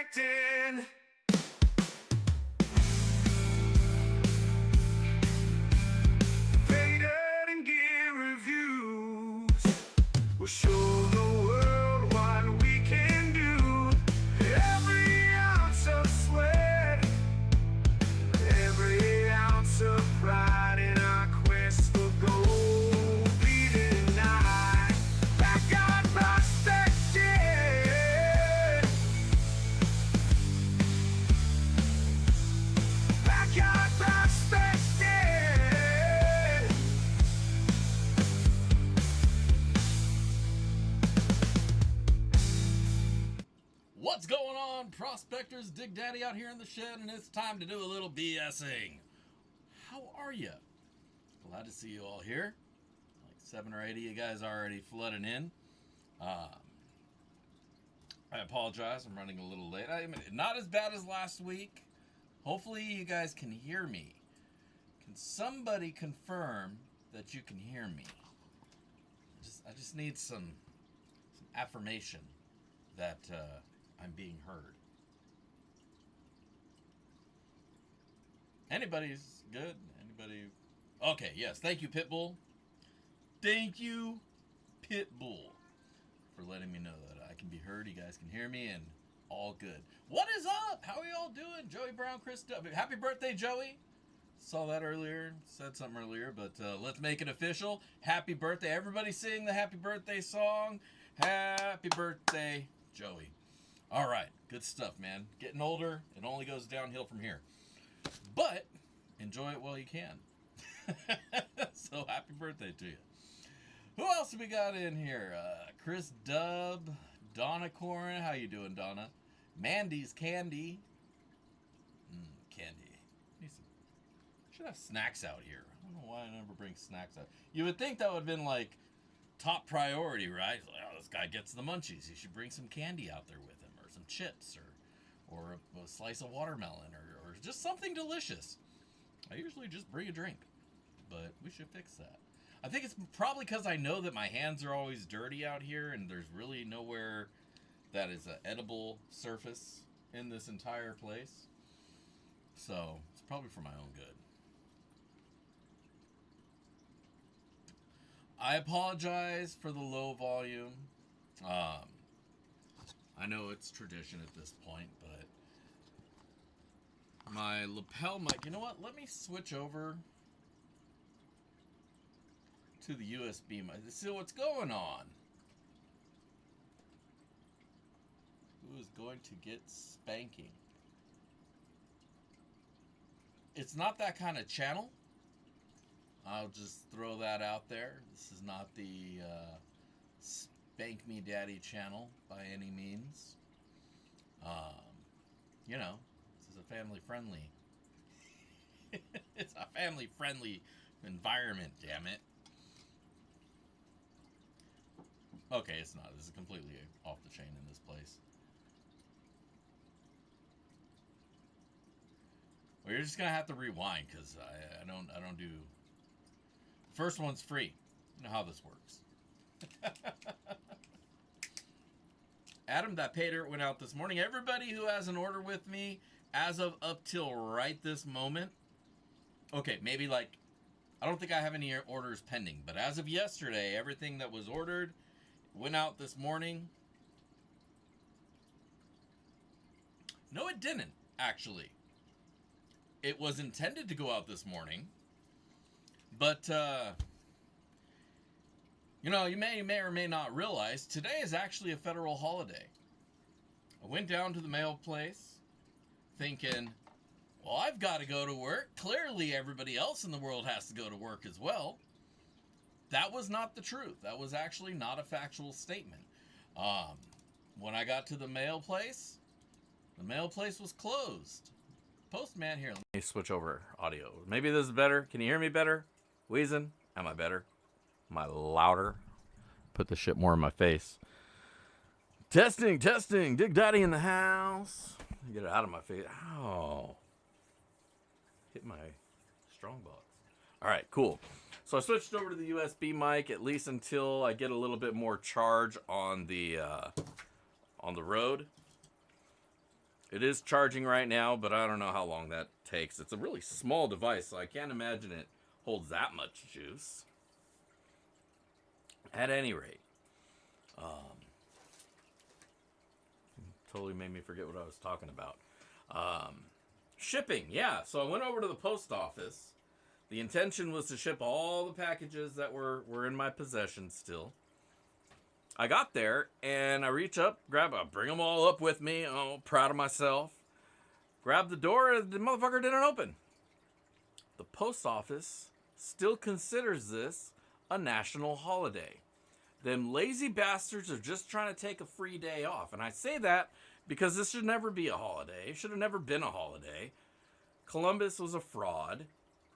acting. PAYDIRT and gear reviews will show the world what we can do. Every ounce of sweat, every ounce of pride in our quest for gold. Bleeding night, backyard prospecting. Backyard prospecting. What's going on, prospectors? Dig Daddy out here in the shed, and it's time to do a little BSing. How are you? Glad to see you all here. Like 7 or 8 of you guys already flooding in. I apologize, I'm running a little late. I mean, not as bad as last week. Hopefully you guys can hear me. Can somebody confirm that you can hear me? I just need some affirmation that I'm being heard. Anybody's good? Anybody? Okay, yes. Thank you, Pitbull. Thank you, Pitbull, for letting me know that I can be heard. You guys can hear me, and all good. What is up? How are y'all doing? Joey Brown, Chris W. Happy birthday, Joey. Saw that earlier. Said something earlier, but let's make it official. Happy birthday. Everybody sing the happy birthday song. Happy birthday, Joey. All right. Good stuff, man. Getting older. It only goes downhill from here. But enjoy it while you can. So happy birthday to you. Who else we got in here? Chris Dub, Donna Corn. How you doing, Donna? Mandy's Candy. Candy. Should have snacks out here. I don't know why I never bring snacks out. You would think that would have been like top priority, right? Like, oh, this guy gets the munchies. He should bring some candy out there with him, or some chips, or a slice of watermelon, or just something delicious. I usually just bring a drink, but we should fix that. I think it's probably because I know that my hands are always dirty out here, and there's really nowhere that is an edible surface in this entire place. So it's probably for my own good. I apologize for the low volume. I know it's tradition at this point, but my lapel mic, you know what? Let me switch over to the USB mic. See what's going on. Who is going to get spanking? It's not that kind of channel. I'll just throw that out there. This is not the Spank Me Daddy channel by any means. You know, this is a family-friendly. It's a family-friendly environment, damn it. Okay, it's not. This is completely off the chain in this place. Well, you're just gonna have to rewind because I don't do. First one's free. You know how this works. Adam, that PAYDIRT went out this morning. Everybody who has an order with me, as of up till right this moment, okay, maybe like, I don't think I have any orders pending, but as of yesterday, everything that was ordered went out this morning. No, it didn't, actually. It was intended to go out this morning. But, you know, you may or may not realize, today is actually a federal holiday. I went down to the mail place thinking, well, I've got to go to work. Clearly, everybody else in the world has to go to work as well. That was not the truth. That was actually not a factual statement. When I got to the mail place was closed. Postman here. Let me switch over audio. Maybe this is better. Can you hear me better? Wheezing? Am I better? Am I louder? Put the shit more in my face. Testing. Dig Daddy in the house. Get it out of my face. Ow. Hit my strong box. All right, cool. So I switched over to the USB mic, at least until I get a little bit more charge on the road. It is charging right now, but I don't know how long that takes. It's a really small device, so I can't imagine it holds that much juice. At any rate, totally made me forget what I was talking about. Shipping, yeah. So I went over to the post office. The intention was to ship all the packages that were in my possession still. I got there, and I reach up, bring them all up with me. Oh, proud of myself. Grab the door, and the motherfucker didn't open. The post office still considers this a national holiday. Them lazy bastards are just trying to take a free day off. And I say that because this should never be a holiday. It should have never been a holiday. Columbus was a fraud.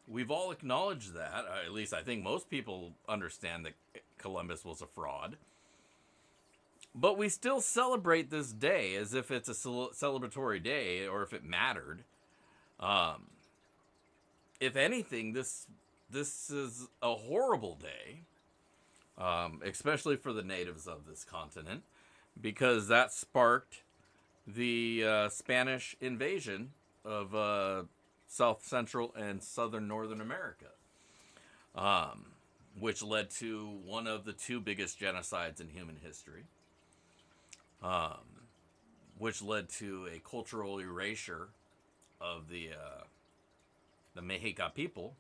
We've all acknowledged that. At least I think most people understand that Columbus was a fraud. But we still celebrate this day as if it's a celebratory day or if it mattered. If anything, this is a horrible day. Especially for the natives of this continent, because that sparked the Spanish invasion of South Central and Southern Northern America, which led to one of the two biggest genocides in human history, which led to a cultural erasure of the Mexica people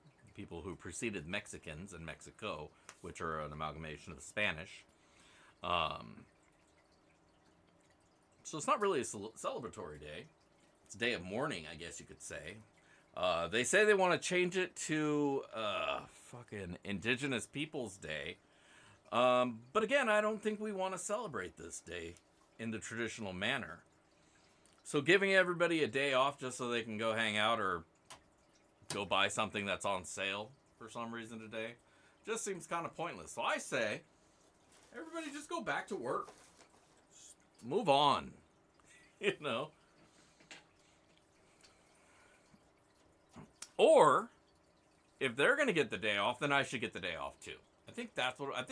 who preceded Mexicans in Mexico, which are an amalgamation of Spanish. So it's not really a celebratory day. It's a day of mourning, I guess you could say. They say they want to change it to fucking Indigenous Peoples Day. But again, I don't think we want to celebrate this day in the traditional manner. So giving everybody a day off just so they can go hang out or go buy something that's on sale for some reason today just seems kind of pointless. So I say, everybody just go back to work. Just move on. You know? Or, if they're going to get the day off, then I should get the day off too. I think that's what... I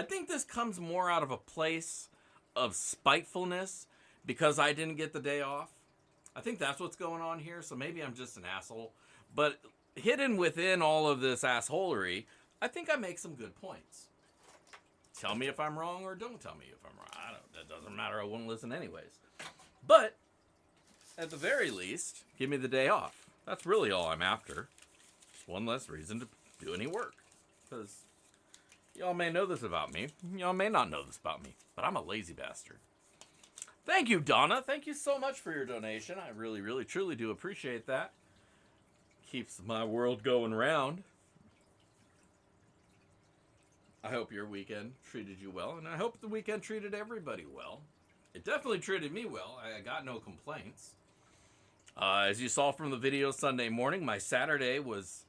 think this comes more out of a place of spitefulness because I didn't get the day off. I think that's what's going on here, so maybe I'm just an asshole. But hidden within all of this assholery, I think I make some good points. Tell me if I'm wrong or don't tell me if I'm wrong. That doesn't matter. I wouldn't listen anyways. But, at the very least, give me the day off. That's really all I'm after. Just one less reason to do any work. Because y'all may know this about me. Y'all may not know this about me. But I'm a lazy bastard. Thank you, Donna. Thank you so much for your donation. I really, really, truly do appreciate that. Keeps my world going round. I hope your weekend treated you well, and I hope the weekend treated everybody well. It definitely treated me well. I got no complaints. As you saw from the video Sunday morning, my Saturday was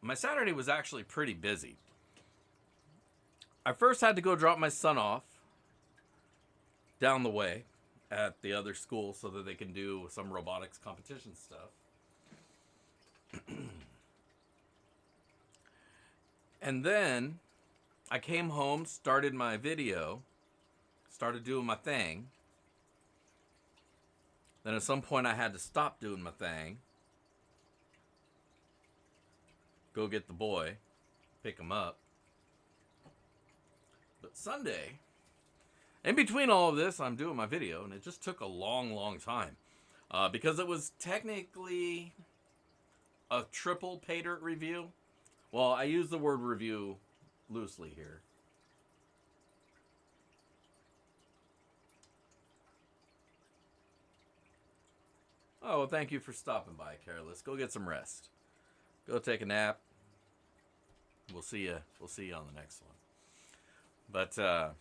actually pretty busy. I first had to go drop my son off down the way at the other school so that they can do some robotics competition stuff. And then I came home, started my video, started doing my thing. Then at some point I had to stop doing my thing, go get the boy, pick him up. But Sunday, in between all of this, I'm doing my video, and it just took a long, long time. Because it was technically a triple PAYDIRT review. Well, I use the word review loosely here. Oh, well, thank you for stopping by, Careless. Go get some rest. Go take a nap. We'll see you. We'll see you on the next one. But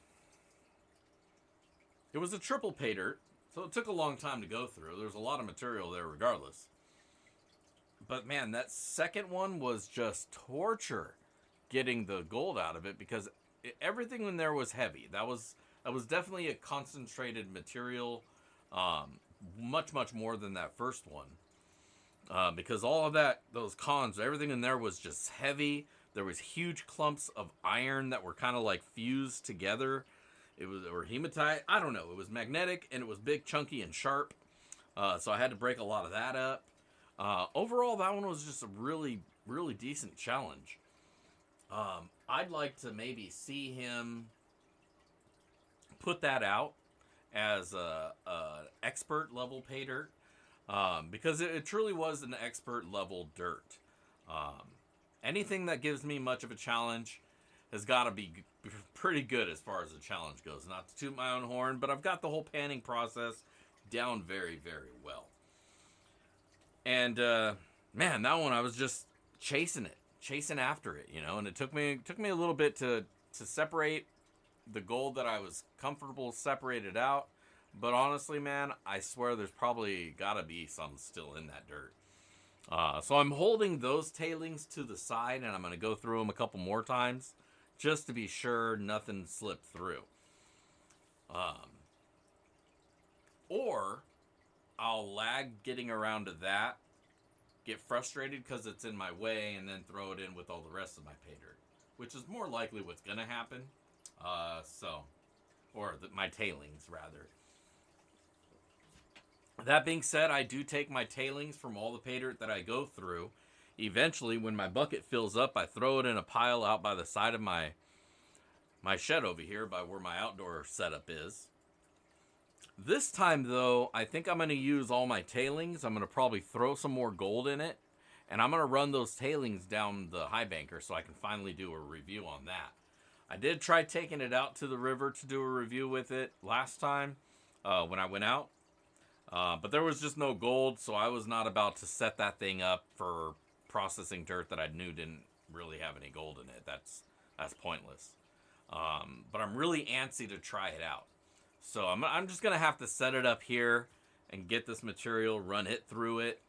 it was a triple PAYDIRT, so it took a long time to go through. There's a lot of material there regardless. But man, that second one was just torture getting the gold out of it because everything in there was heavy. That was definitely a concentrated material, much more than that first one. Because all of those cons, everything in there was just heavy. There was huge clumps of iron that were kind of like fused together. Or hematite. I don't know. It was magnetic and it was big, chunky, and sharp. So I had to break a lot of that up. Overall, that one was just a really, really decent challenge. I'd like to maybe see him put that out as a expert level pay dirt, because it truly was an expert level dirt. Anything that gives me much of a challenge has got to be pretty good as far as the challenge goes. Not to toot my own horn, but I've got the whole panning process down very, very well. And man, that one I was just chasing after it, you know. And it took me a little bit to separate the gold that I was comfortable separated out. But honestly, man, I swear there's probably got to be some still in that dirt. So I'm holding those tailings to the side, and I'm going to go through them a couple more times just to be sure nothing slipped through. Or I'll lag getting around to that, get frustrated because it's in my way, and then throw it in with all the rest of my pay dirt, which is more likely what's going to happen. My tailings, rather. That being said, I do take my tailings from all the pay dirt that I go through. Eventually, when my bucket fills up, I throw it in a pile out by the side of my shed over here, by where my outdoor setup is. This time, though, I think I'm going to use all my tailings. I'm going to probably throw some more gold in it, and I'm going to run those tailings down the high banker so I can finally do a review on that. I did try taking it out to the river to do a review with it last time when I went out. But there was just no gold, so I was not about to set that thing up for processing dirt that I knew didn't really have any gold in it. That's pointless. But I'm really antsy to try it out. So I'm just going to have to set it up here and get this material, run it through it,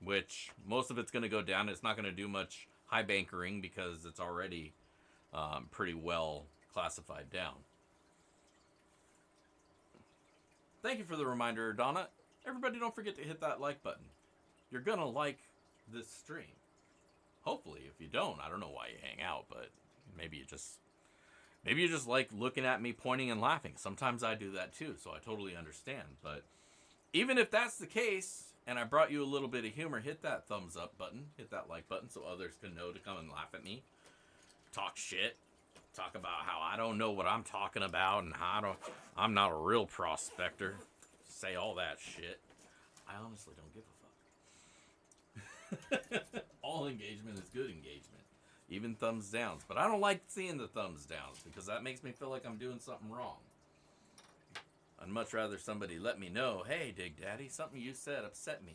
which most of it's going to go down. It's not going to do much high bankering because it's already pretty well classified down. Thank you for the reminder, Donna. Everybody, don't forget to hit that like button. You're going to like this stream. Hopefully. If you don't, I don't know why you hang out, but maybe you just like looking at me pointing and laughing. Sometimes I do that too, so I totally understand. But even if that's the case, and I brought you a little bit of humor, hit that thumbs up button, hit that like button so others can know to come and laugh at me. Talk shit. Talk about how I don't know what I'm talking about and how I'm not a real prospector. Say all that shit. I honestly don't give a fuck. All engagement is good engagement. Even thumbs downs. But I don't like seeing the thumbs downs because that makes me feel like I'm doing something wrong. I'd much rather somebody let me know, hey, Dig Daddy, something you said upset me.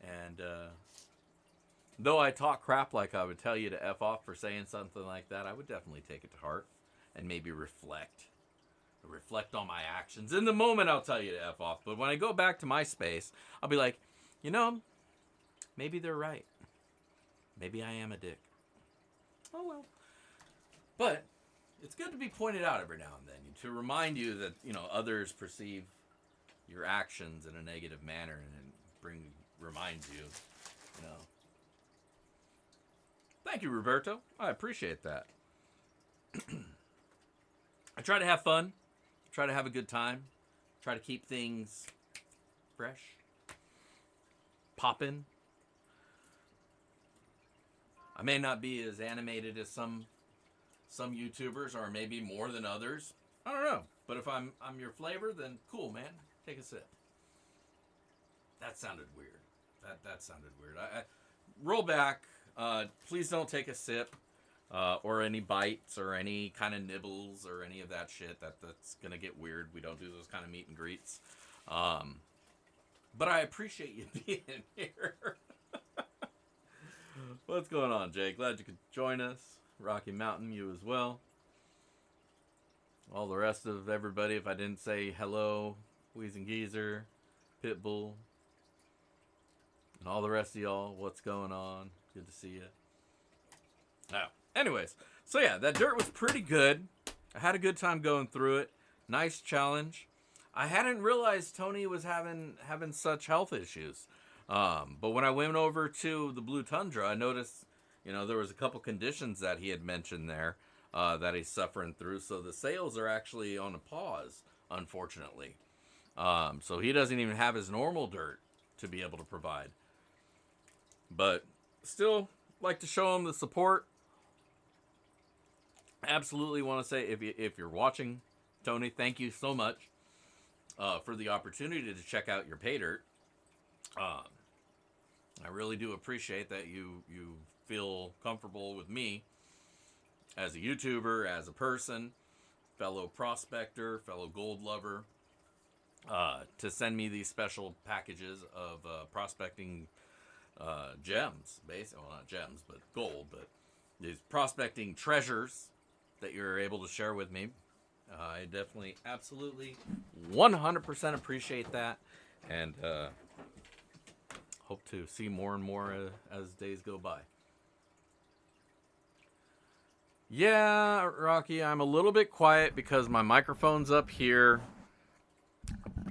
And though I talk crap like I would tell you to F off for saying something like that, I would definitely take it to heart and maybe reflect on my actions. In the moment, I'll tell you to F off. But when I go back to my space, I'll be like, you know, maybe they're right. Maybe I am a dick. Oh, well. But it's good to be pointed out every now and then to remind you that, you know, others perceive your actions in a negative manner and reminds you, you know. Thank you, Roberto. I appreciate that. I try to have fun. Try to have a good time. Try to keep things fresh. Poppin'. I may not be as animated as some YouTubers, or maybe more than others. I don't know. But if I'm your flavor, then cool, man. Take a sip. That sounded weird. That sounded weird. I roll back. Please don't take a sip, or any bites, or any kind of nibbles, or any of that shit. That's gonna get weird. We don't do those kind of meet and greets. But I appreciate you being here. What's going on, Jay? Glad you could join us. Rocky Mountain, you as well. All the rest of everybody, if I didn't say hello, Wheezing Geezer, Pitbull, and all the rest of y'all, what's going on? Good to see you. Now, anyways, so yeah, that dirt was pretty good. I had a good time going through it. Nice challenge. I hadn't realized Tony was having such health issues. But when I went over to the Blue Tundra, I noticed, you know, there was a couple conditions that he had mentioned there that he's suffering through. So the sales are actually on a pause, unfortunately. So he doesn't even have his normal dirt to be able to provide. But still, like to show him the support. Absolutely want to say, if you're watching, Tony, thank you so much for the opportunity to check out your PAYDIRT. I really do appreciate that you feel comfortable with me as a YouTuber, as a person, fellow prospector, fellow gold lover, to send me these special packages of prospecting gems, basically. Well, not gems, but gold, but these prospecting treasures that you're able to share with me. I definitely, absolutely, 100% appreciate that, and hope to see more and more as days go by. Yeah, Rocky, I'm a little bit quiet because my microphone's up here.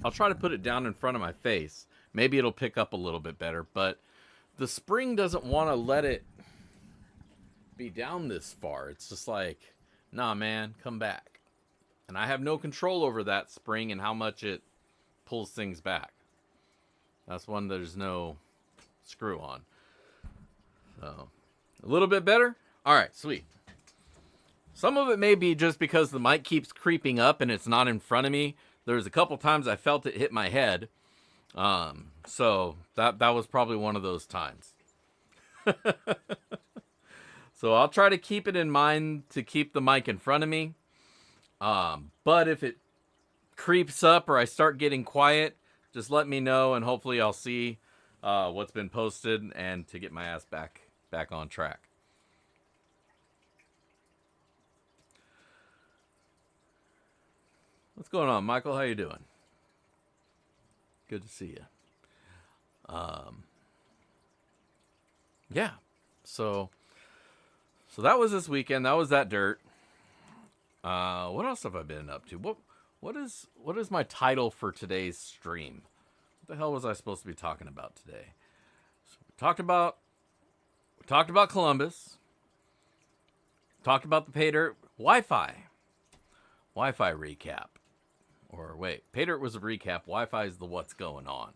I'll try to put it down in front of my face. Maybe it'll pick up a little bit better, but the spring doesn't want to let it be down this far. It's just like, nah, man, come back. And I have no control over that spring and how much it pulls things back. That's one there's no screw on. So, a little bit better? All right, sweet. Some of it may be just because the mic keeps creeping up and it's not in front of me. There's a couple times I felt it hit my head. So that was probably one of those times. So I'll try to keep it in mind to keep the mic in front of me. But if it creeps up or I start getting quiet, just let me know and hopefully I'll see what's been posted and to get my ass back on track. What's going on, Michael? How you doing? Good to see you. Yeah. So that was this weekend. That was that dirt. What else have I been up to? What is my title for today's stream? What the hell was I supposed to be talking about today? So we talked about Columbus. Talked about the PAYDIRT Wi-Fi recap. Or wait, PAYDIRT was a recap. Wi-Fi is the what's going on.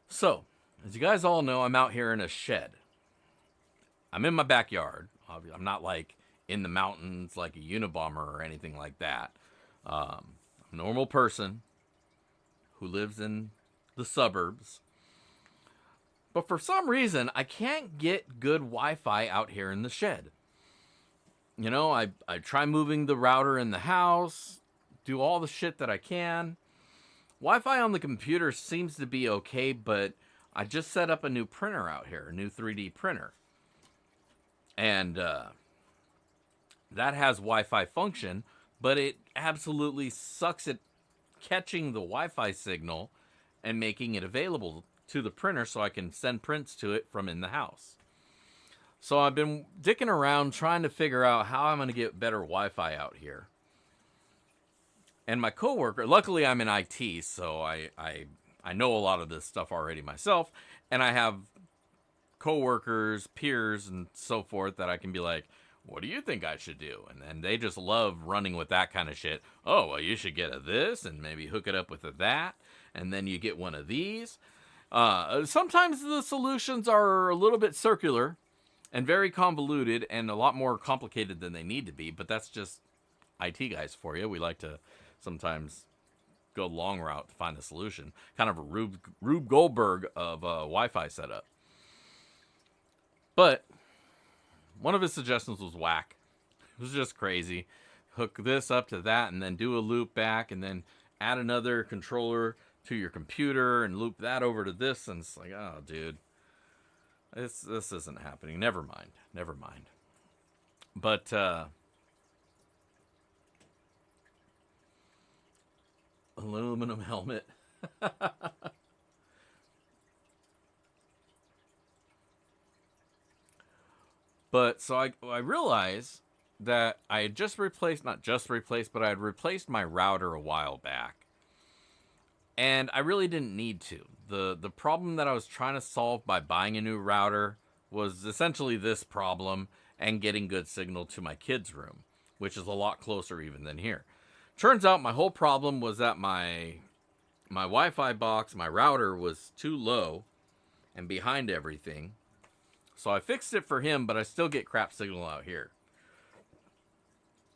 So, as you guys all know, I'm out here in a shed. I'm in my backyard. I'm not like in the mountains like a Unabomber or anything like that. I'm a normal person who lives in the suburbs. But for some reason, I can't get good Wi-Fi out here in the shed. You know, I try moving the router in the house, do all the shit that I can. Wi-Fi on the computer seems to be okay, but I just set up a new printer out here, a new 3D printer. And that has Wi-Fi function, but it absolutely sucks at catching the Wi-Fi signal and making it available to the printer so I can send prints to it from in the house. So I've been dicking around trying to figure out how I'm going to get better Wi-Fi out here. And my coworker, luckily I'm in IT, so I know a lot of this stuff already myself, and I have coworkers, peers, and so forth that I can be like, what do you think I should do? And they just love running with that kind of shit. Oh, well, you should get a this and maybe hook it up with a that, and then you get one of these. Sometimes the solutions are a little bit circular and very convoluted and a lot more complicated than they need to be, but that's just IT guys for you. We like to sometimes go long route to find a solution. Kind of a Rube Goldberg of Wi-Fi setup. But one of his suggestions was whack. It was just crazy. Hook this up to that and then do a loop back and then add another controller to your computer and loop that over to this. And it's like, oh, dude, this isn't happening. Never mind. But aluminum helmet. But so I realized that I had just replaced, not just replaced, but I had replaced my router a while back. And I really didn't need to. The problem that I was trying to solve by buying a new router was essentially this problem and getting good signal to my kids' room, which is a lot closer even than here. Turns out my whole problem was that my my Wi-Fi box, my router was too low and behind everything. So I fixed it for him, but I still get crap signal out here.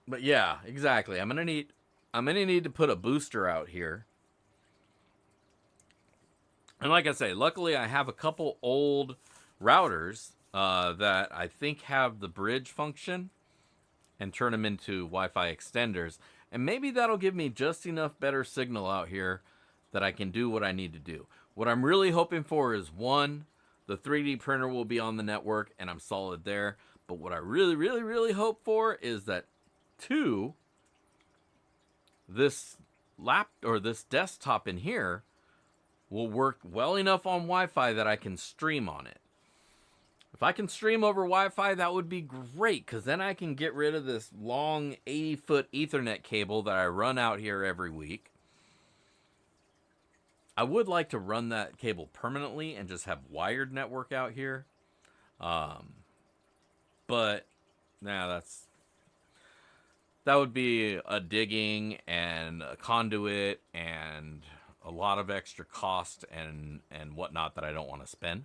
But yeah, exactly. I'm gonna need to put a booster out here. And like I say, luckily I have a couple old routers that I think have the bridge function and turn them into Wi-Fi extenders. And maybe that'll give me just enough better signal out here that I can do what I need to do. What I'm really hoping for is, one, the 3D printer will be on the network and I'm solid there. But what I really, really, really hope for is that, two, this this desktop in here will work well enough on Wi-Fi that I can stream on it. If I can stream over Wi-Fi, that would be great, because then I can get rid of this long 80-foot Ethernet cable that I run out here every week. I would like to run that cable permanently and just have wired network out here. But, nah, that would be a digging and a conduit and a lot of extra cost and whatnot that I don't want to spend.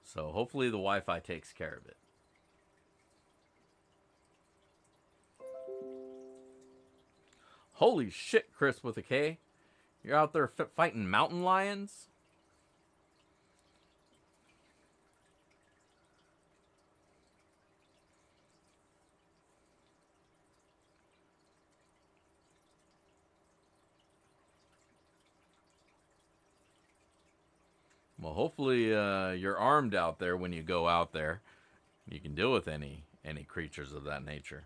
So hopefully the Wi-Fi takes care of it. Holy shit, Chris with a K. You're out there fighting mountain lions? Well, hopefully you're armed out there when you go out there. You can deal with any creatures of that nature.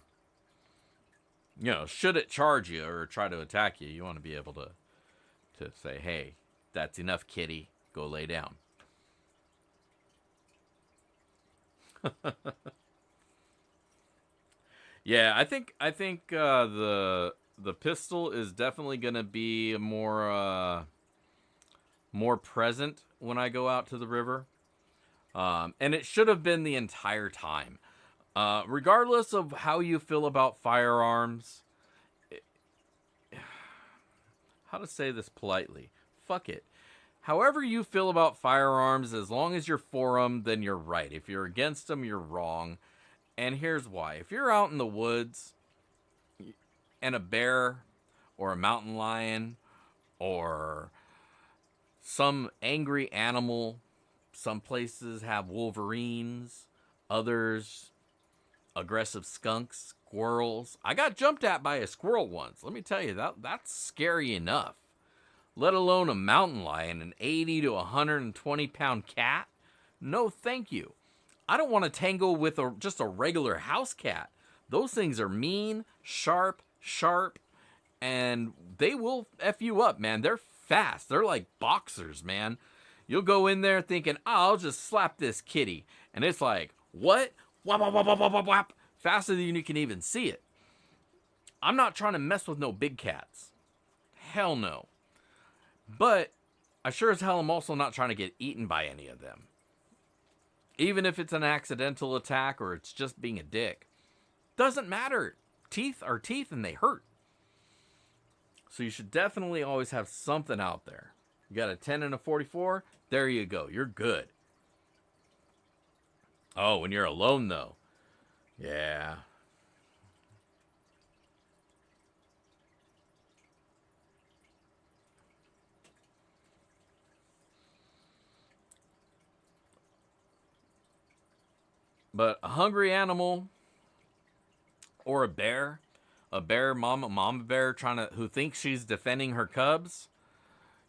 You know, should it charge you or try to attack you, you want to be able to say, hey, that's enough, kitty. Go lay down. Yeah, I think the pistol is definitely going to be more present when I go out to the river. And it should have been the entire time. Regardless of how you feel about firearms, how to say this politely? Fuck it. However you feel about firearms, as long as you're for them, then you're right. If you're against them, you're wrong. And here's why. If you're out in the woods and a bear or a mountain lion or some angry animal, some places have wolverines, others aggressive skunks, squirrels. I got jumped at by a squirrel once. Let me tell you, that's scary enough. Let alone a mountain lion, an 80 to 120 pound cat. No, thank you. I don't want to tangle with just a regular house cat. Those things are mean, sharp, and they will F you up, man. They're fast. They're like boxers, man. You'll go in there thinking, oh, I'll just slap this kitty. And it's like, what? Whap, whap, whap, whap, whap, whap. Faster than you can even see it. I'm not trying to mess with no big cats. Hell no. But I sure as hell am also not trying to get eaten by any of them. Even if it's an accidental attack or it's just being a dick. Doesn't matter. Teeth are teeth and they hurt. So you should definitely always have something out there. You got a 10 and a 44? There you go. You're good. Oh, when you're alone, though. Yeah. But a hungry animal or a bear, mama bear who thinks she's defending her cubs.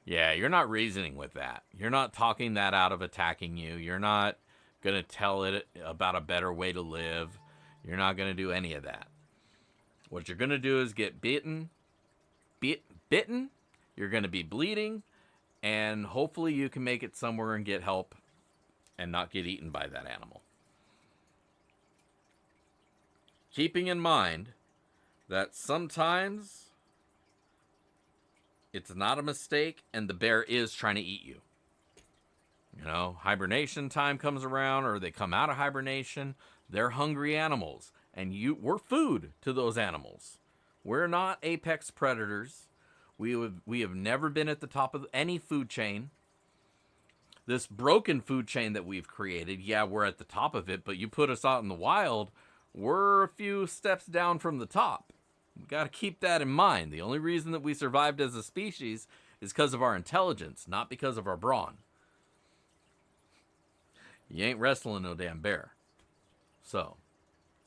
Yeah, you're not reasoning with that. You're not talking that out of attacking you. You're not going to tell it about a better way to live. You're not going to do any of that. What you're going to do is get bitten. You're going to be bleeding. And hopefully you can make it somewhere and get help and not get eaten by that animal. Keeping in mind that sometimes it's not a mistake and the bear is trying to eat you. You know, hibernation time comes around or they come out of hibernation. They're hungry animals and we're food to those animals. We're not apex predators. We have never been at the top of any food chain. This broken food chain that we've created, yeah, we're at the top of it, but you put us out in the wild, we're a few steps down from the top. We got to keep that in mind. The only reason that we survived as a species is because of our intelligence, not because of our brawn. You ain't wrestling no damn bear. So,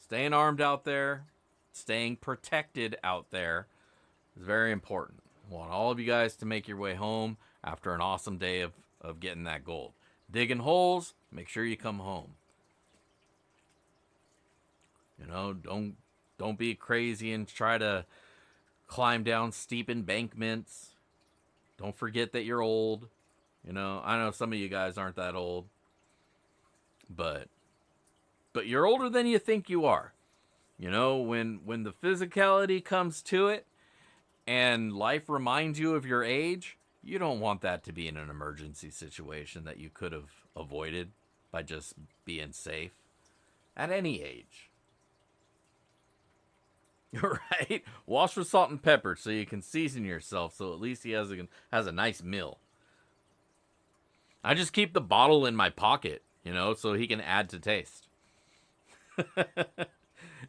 staying armed out there, staying protected out there is very important. I want all of you guys to make your way home after an awesome day of getting that gold. Digging holes, make sure you come home. You know, don't be crazy and try to climb down steep embankments. Don't forget that you're old. You know, I know some of you guys aren't that old. But you're older than you think you are. You know, when the physicality comes to it and life reminds you of your age, you don't want that to be in an emergency situation that you could have avoided by just being safe at any age. Right? Wash with salt and pepper so you can season yourself, so at least he has a nice meal. I just keep the bottle in my pocket, you know, so he can add to taste.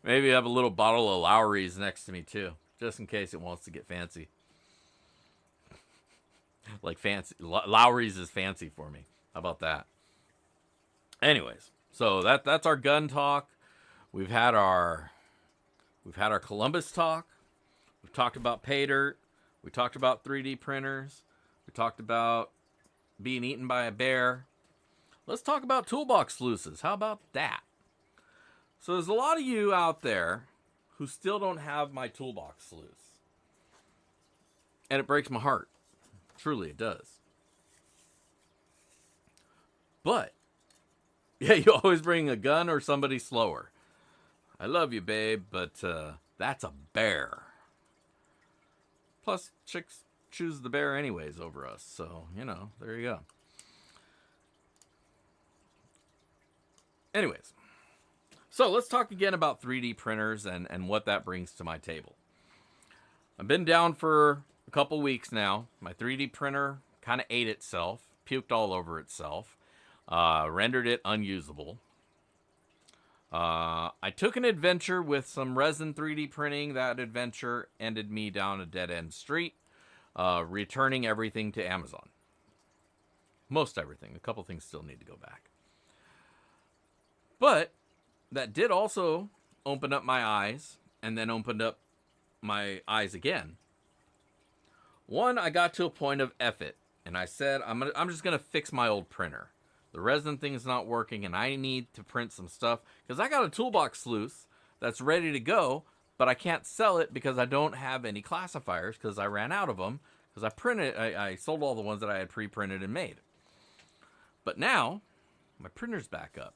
Maybe have a little bottle of Lowry's next to me too, just in case it wants to get fancy. Like fancy, Lowry's is fancy for me. How about that? Anyways, so that's our gun talk. We've had our Columbus talk. We've talked about PAYDIRT. We talked about 3D printers. We talked about being eaten by a bear. Let's talk about toolbox sluices. How about that? So there's a lot of you out there who still don't have my toolbox sluice. And it breaks my heart. Truly, it does. But, yeah, you always bring a gun or somebody slower. I love you, babe, but that's a bear. Plus, chicks choose the bear anyways over us. So, you know, there you go. Anyways, so let's talk again about 3D printers and what that brings to my table. I've been down for a couple weeks now. My 3D printer kind of ate itself, puked all over itself, rendered it unusable. I took an adventure with some resin 3D printing. That adventure ended me down a dead-end street, returning everything to Amazon. Most everything. A couple things still need to go back. But that did also open up my eyes, and then opened up my eyes again. One, I got to a point of F it, and I said, I'm just going to fix my old printer. The resin thing is not working, and I need to print some stuff, because I got a toolbox sluice that's ready to go, but I can't sell it because I don't have any classifiers, because I ran out of them, because I sold all the ones that I had pre-printed and made. But now, my printer's back up.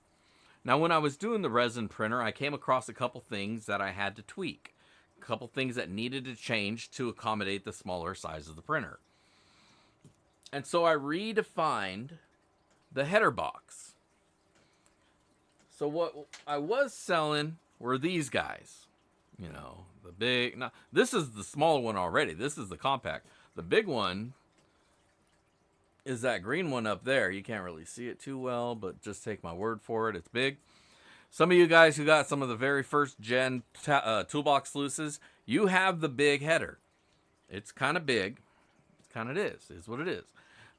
Now, when I was doing the resin printer, I came across a couple things that I had to tweak. A couple things that needed to change to accommodate the smaller size of the printer. And so I redefined the header box. So what I was selling were these guys. You know, the big... Now, this is the smaller one already. This is the compact. The big one is that green one up there. You can't really see it too well, but just take my word for it. It's big. Some of you guys who got some of the very first gen toolbox sluices, you have the big header. It's kind of big. It's kind of is what it is.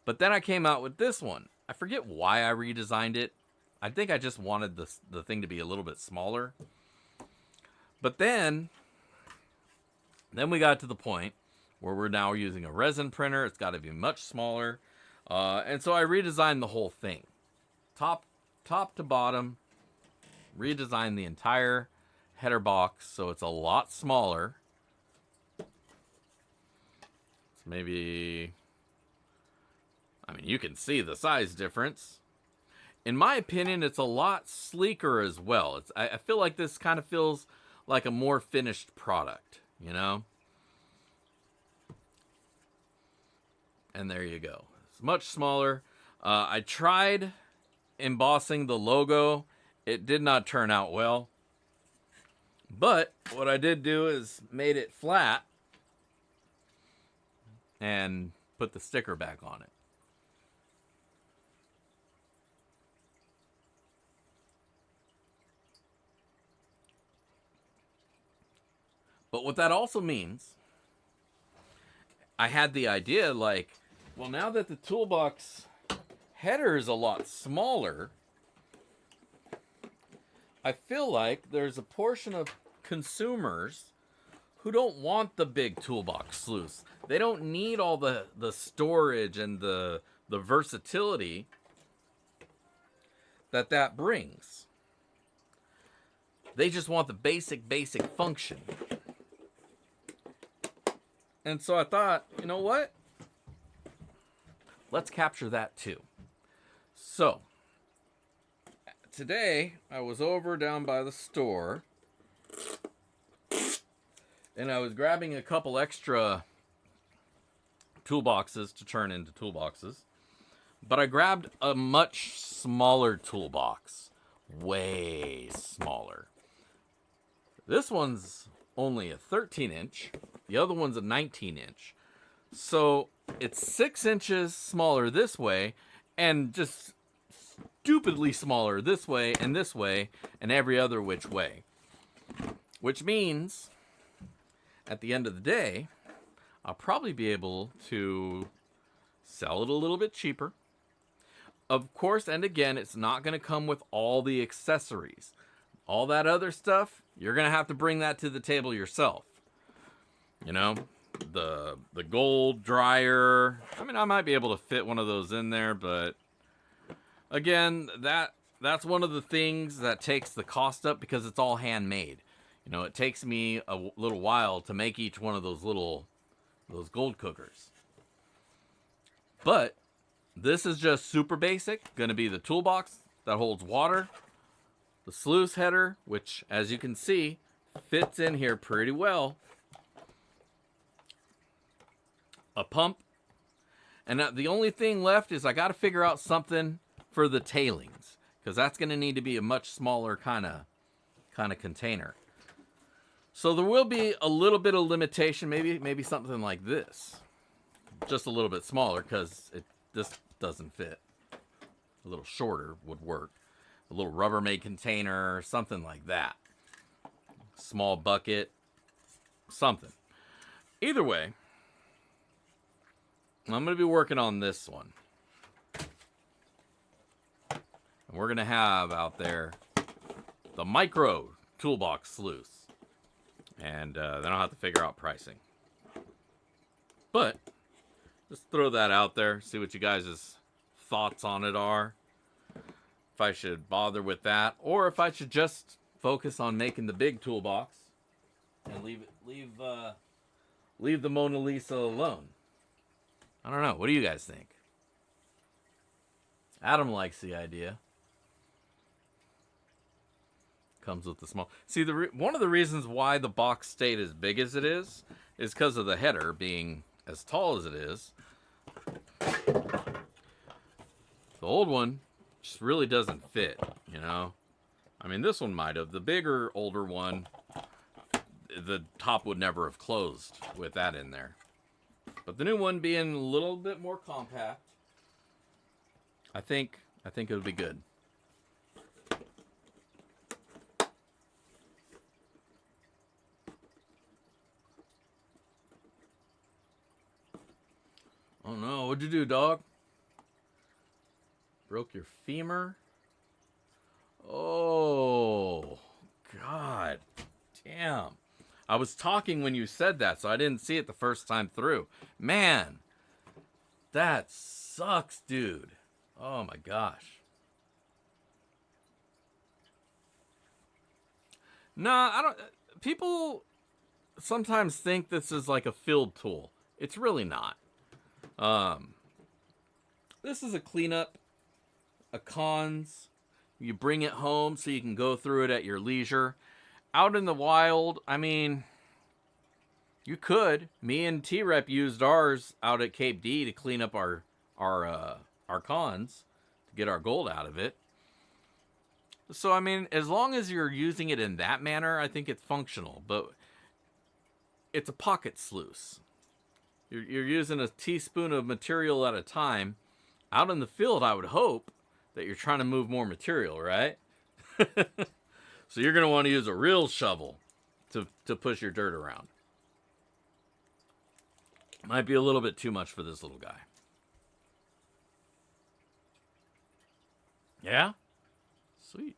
But then I came out with this one. I forget why I redesigned it. I think I just wanted the thing to be a little bit smaller. But then we got to the point where we're now using a resin printer. It's got to be much smaller. And so I redesigned the whole thing. Top to bottom. Redesigned the entire header box so it's a lot smaller. It's maybe... I mean, you can see the size difference. In my opinion, it's a lot sleeker as well. I feel like this kind of feels like a more finished product, you know? And there you go. It's much smaller. I tried embossing the logo. It did not turn out well. But what I did do is made it flat. and put the sticker back on it. But what that also means, I had the idea like, well, now that the toolbox header is a lot smaller, I feel like there's a portion of consumers who don't want the big toolbox sluice. They don't need all the storage and the versatility that brings. They just want the basic function. And so I thought, you know what? Let's capture that too. So, today I was over down by the store and I was grabbing a couple extra toolboxes to turn into toolboxes. But I grabbed a much smaller toolbox. Way smaller. This one's only a 13-inch. The other one's a 19-inch. So it's 6 inches smaller this way and just stupidly smaller this way and every other which way. Which means at the end of the day, I'll probably be able to sell it a little bit cheaper. Of course, and again, it's not going to come with all the accessories. All that other stuff, you're going to have to bring that to the table yourself. You know, the gold dryer. I mean, I might be able to fit one of those in there, but again, that's one of the things that takes the cost up because it's all handmade. You know, it takes me a little while to make each one of those gold cookers. But this is just super basic. Going to be the toolbox that holds water, the sluice header, which as you can see fits in here pretty well, a pump, and the only thing left is I got to figure out something for the tailings, because that's going to need to be a much smaller kind of container. So there will be a little bit of limitation, maybe something like this, just a little bit smaller, because this doesn't fit. A little shorter would work. A little Rubbermaid container, something like that. Small bucket, something. Either way, I'm going to be working on this one. And we're going to have out there the micro toolbox sluice. And then I'll have to figure out pricing. But just throw that out there, see what you guys' thoughts on it are. If I should bother with that, or if I should just focus on making the big toolbox and leave the Mona Lisa alone. I don't know. What do you guys think? Adam likes the idea. Comes with the small. See, one of the reasons why the box stayed as big as it is because of the header being as tall as it is. The old one just really doesn't fit, you know. I mean, this one might have. The bigger, older one, the top would never have closed with that in there. But the new one being a little bit more compact, I think it would be good. Oh no, what'd you do, dog? Broke your femur? Oh, God. Damn. I was talking when you said that, so I didn't see it the first time through. Man, that sucks, dude. Oh my gosh. Nah, I don't. People sometimes think this is like a field tool. It's really not. This is a cleanup, a cons. You bring it home so you can go through it at your leisure. Out in the wild, I mean, you could. Me and T-Rep used ours out at Cape D to clean up our cons, to get our gold out of it. So, I mean, as long as you're using it in that manner, I think it's functional. But it's a pocket sluice. You're using a teaspoon of material at a time. Out in the field, I would hope that you're trying to move more material, right? So you're going to want to use a real shovel to push your dirt around. Might be a little bit too much for this little guy. Yeah? Sweet.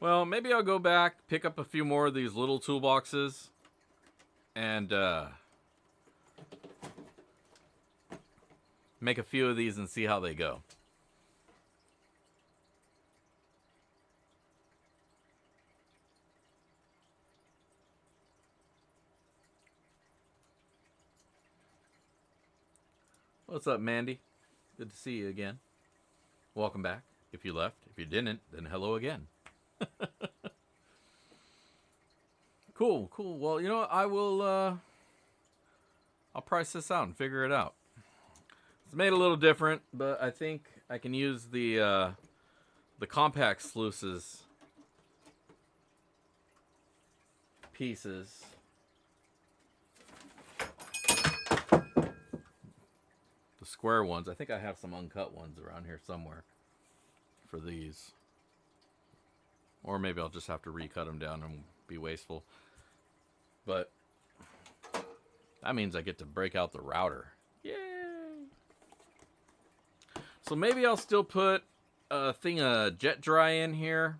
Well, maybe I'll go back, pick up a few more of these little toolboxes, and make a few of these and see how they go. What's up, Mandy? Good to see you again. Welcome back. If you left. If you didn't, then hello again. Cool. Well, you know what? I will, I'll price this out and figure it out. It's made a little different, but I think I can use the compact sluices pieces. The square ones. I think I have some uncut ones around here somewhere for these. Or maybe I'll just have to recut them down and be wasteful. But that means I get to break out the router. Yay! So maybe I'll still put a thing of jet dry in here.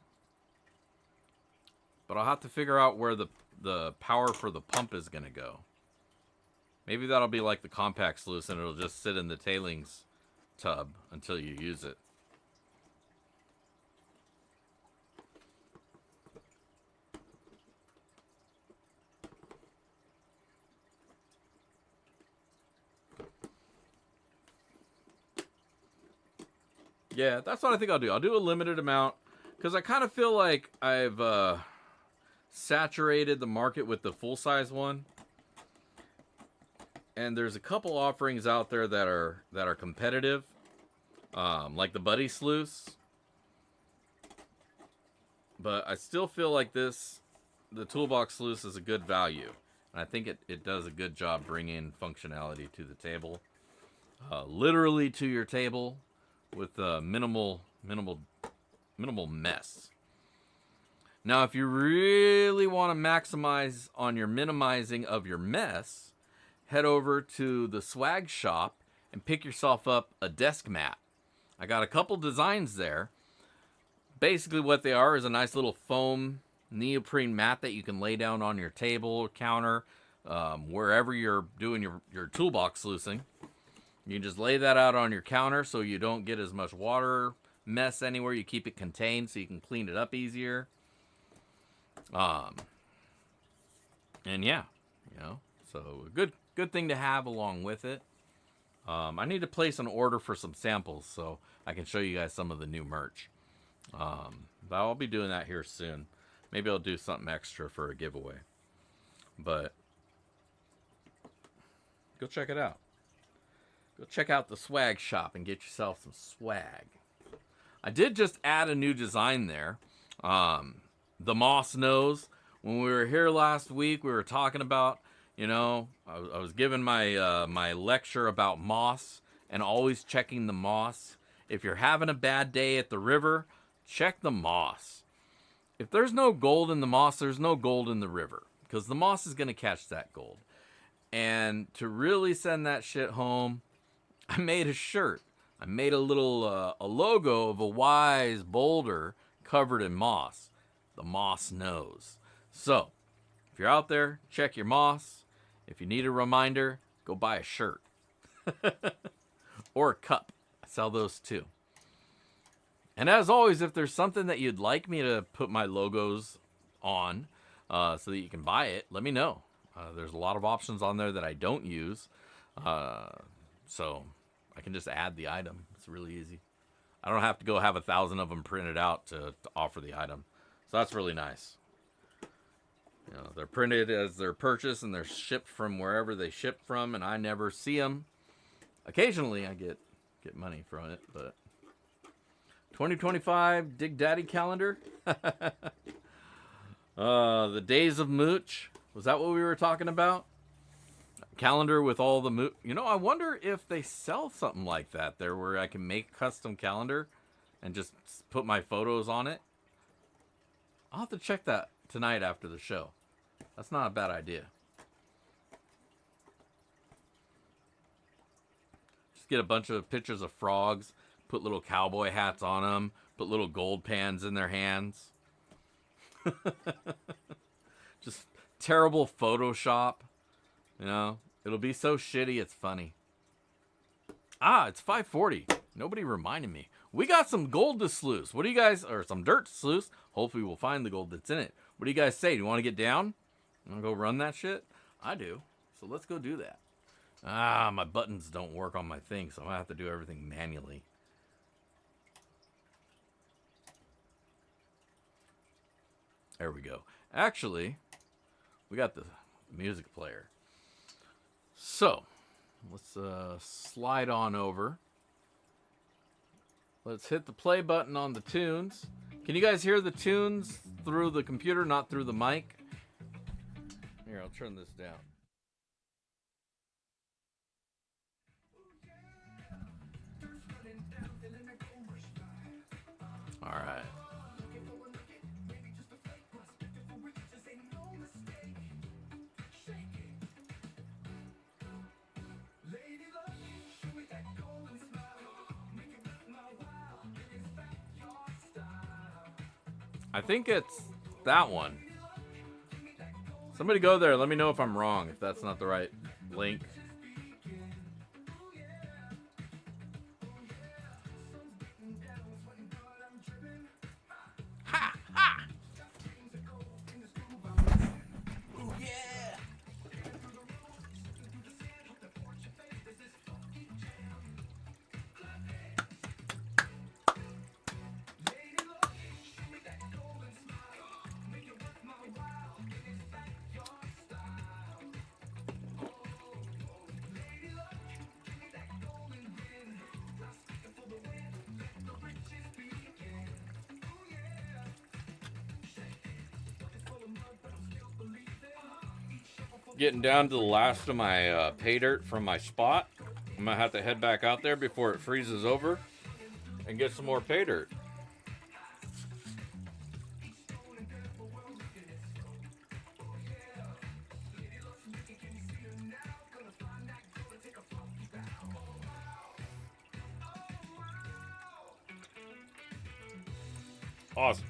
But I'll have to figure out where the power for the pump is going to go. Maybe that'll be like the compact sluice and it'll just sit in the tailings tub until you use it. Yeah, that's what I think I'll do. I'll do a limited amount because I kind of feel like I've saturated the market with the full-size one. And there's a couple offerings out there that are competitive, like the Buddy Sluice. But I still feel like the Toolbox Sluice is a good value. And I think it does a good job bringing functionality to the table. Literally to your table with minimal mess. Now, if you really want to maximize on your minimizing of your mess, head over to the swag shop and pick yourself up a desk mat. I got a couple designs there. Basically what they are is a nice little foam neoprene mat that you can lay down on your table, counter, wherever you're doing your toolbox sluicing. You can just lay that out on your counter so you don't get as much water mess anywhere. You keep it contained so you can clean it up easier. And yeah, you know, so a good thing to have along with it. I need to place an order for some samples so I can show you guys some of the new merch. But I'll be doing that here soon. Maybe I'll do something extra for a giveaway. But go check it out. Go check out the swag shop and get yourself some swag. I did just add a new design there. The moss nose. When we were here last week, we were talking about, you know, I was giving my my lecture about moss and always checking the moss. If you're having a bad day at the river, check the moss. If there's no gold in the moss, there's no gold in the river because the moss is going to catch that gold. And to really send that shit home, I made a shirt. I made a little a logo of a wise boulder covered in moss. The moss nose. So, if you're out there, check your moss. If you need a reminder, go buy a shirt. Or a cup. I sell those too. And as always, if there's something that you'd like me to put my logos on so that you can buy it, let me know. There's a lot of options on there that I don't use. So I can just add the item. It's really easy. I don't have to go have 1,000 of them printed out to offer the item. So that's really nice. You know, they're printed as they're purchased and they're shipped from wherever they ship from, and I never see them. Occasionally I get money from it, but 2025 Dig Daddy calendar. The Days of Mooch. Was that what we were talking about? Calendar with all the mooch. You know, I wonder if they sell something like that there where I can make a custom calendar and just put my photos on it. I'll have to check that tonight after the show. That's not a bad idea. Just get a bunch of pictures of frogs, put little cowboy hats on them, put little gold pans in their hands. Just terrible Photoshop. You know, it'll be so shitty it's funny. It's 5:40. Nobody reminded me. We got some gold to sluice. What do you guys, or some dirt to sluice? Hopefully we'll find the gold that's in it. What do you guys say? Do you want to get down? You want to go run that shit? I do. So let's go do that. My buttons don't work on my thing, so I have to do everything manually. There we go. Actually, we got the music player. So, let's slide on over. Let's hit the play button on the tunes. Can you guys hear the tunes through the computer, not through the mic? Here, I'll turn this down. All right. I think it's that one. Somebody go there. Let me know if I'm wrong, if that's not the right link. Ha! Ha! Ooh, yeah! Getting down to the last of my pay dirt from my spot. I'm gonna have to head back out there before it freezes over and get some more pay dirt. Awesome.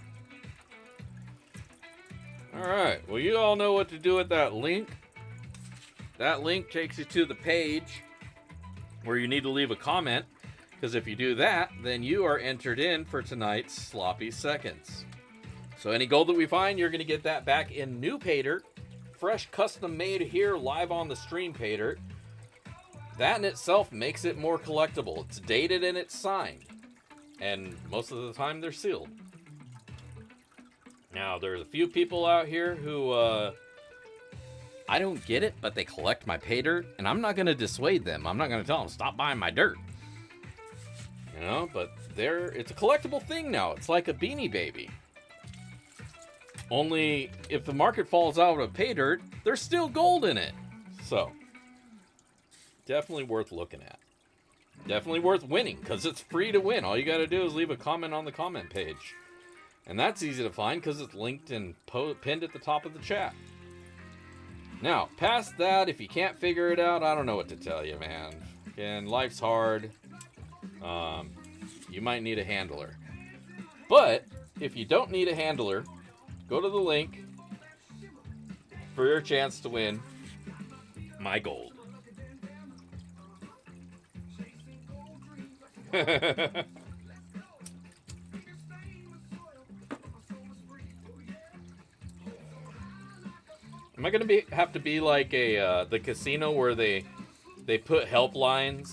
All right. Well, you all know what to do with that link. That link takes you to the page where you need to leave a comment, because if you do that, then you are entered in for tonight's Sloppy Seconds. So any gold that we find, you're going to get that back in new pay dirt, fresh custom made here live on the stream pay dirt. That in itself makes it more collectible. It's dated and it's signed, and most of the time they're sealed. Now, there's a few people out here who, I don't get it, but they collect my pay dirt, and I'm not going to dissuade them. I'm not going to tell them, stop buying my dirt. You know, but it's a collectible thing now. It's like a Beanie Baby. Only, if the market falls out of pay dirt, there's still gold in it. So, definitely worth looking at. Definitely worth winning, because it's free to win. All you got to do is leave a comment on the comment page. And that's easy to find, because it's linked and pinned at the top of the chat. Now, past that, if you can't figure it out, I don't know what to tell you, man. And life's hard. You might need a handler. But, if you don't need a handler, go to the link for your chance to win my gold. Am I gonna have to be like the casino where they put helplines?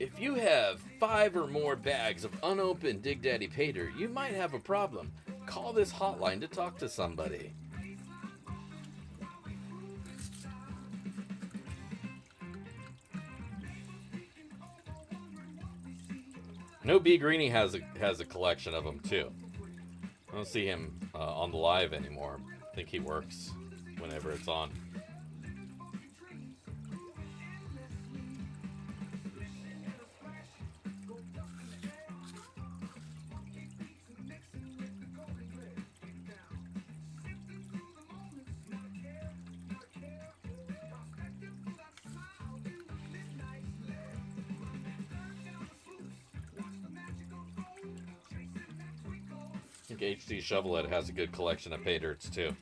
If you have 5 or more bags of unopened Dig Daddy pay dirt, you might have a problem. Call this hotline to talk to somebody. I know B Greenie has a collection of them too. I don't see him on the live anymore. I think he works whenever it's on. I think HD Shovelhead has a good collection of PAYDIRTs too.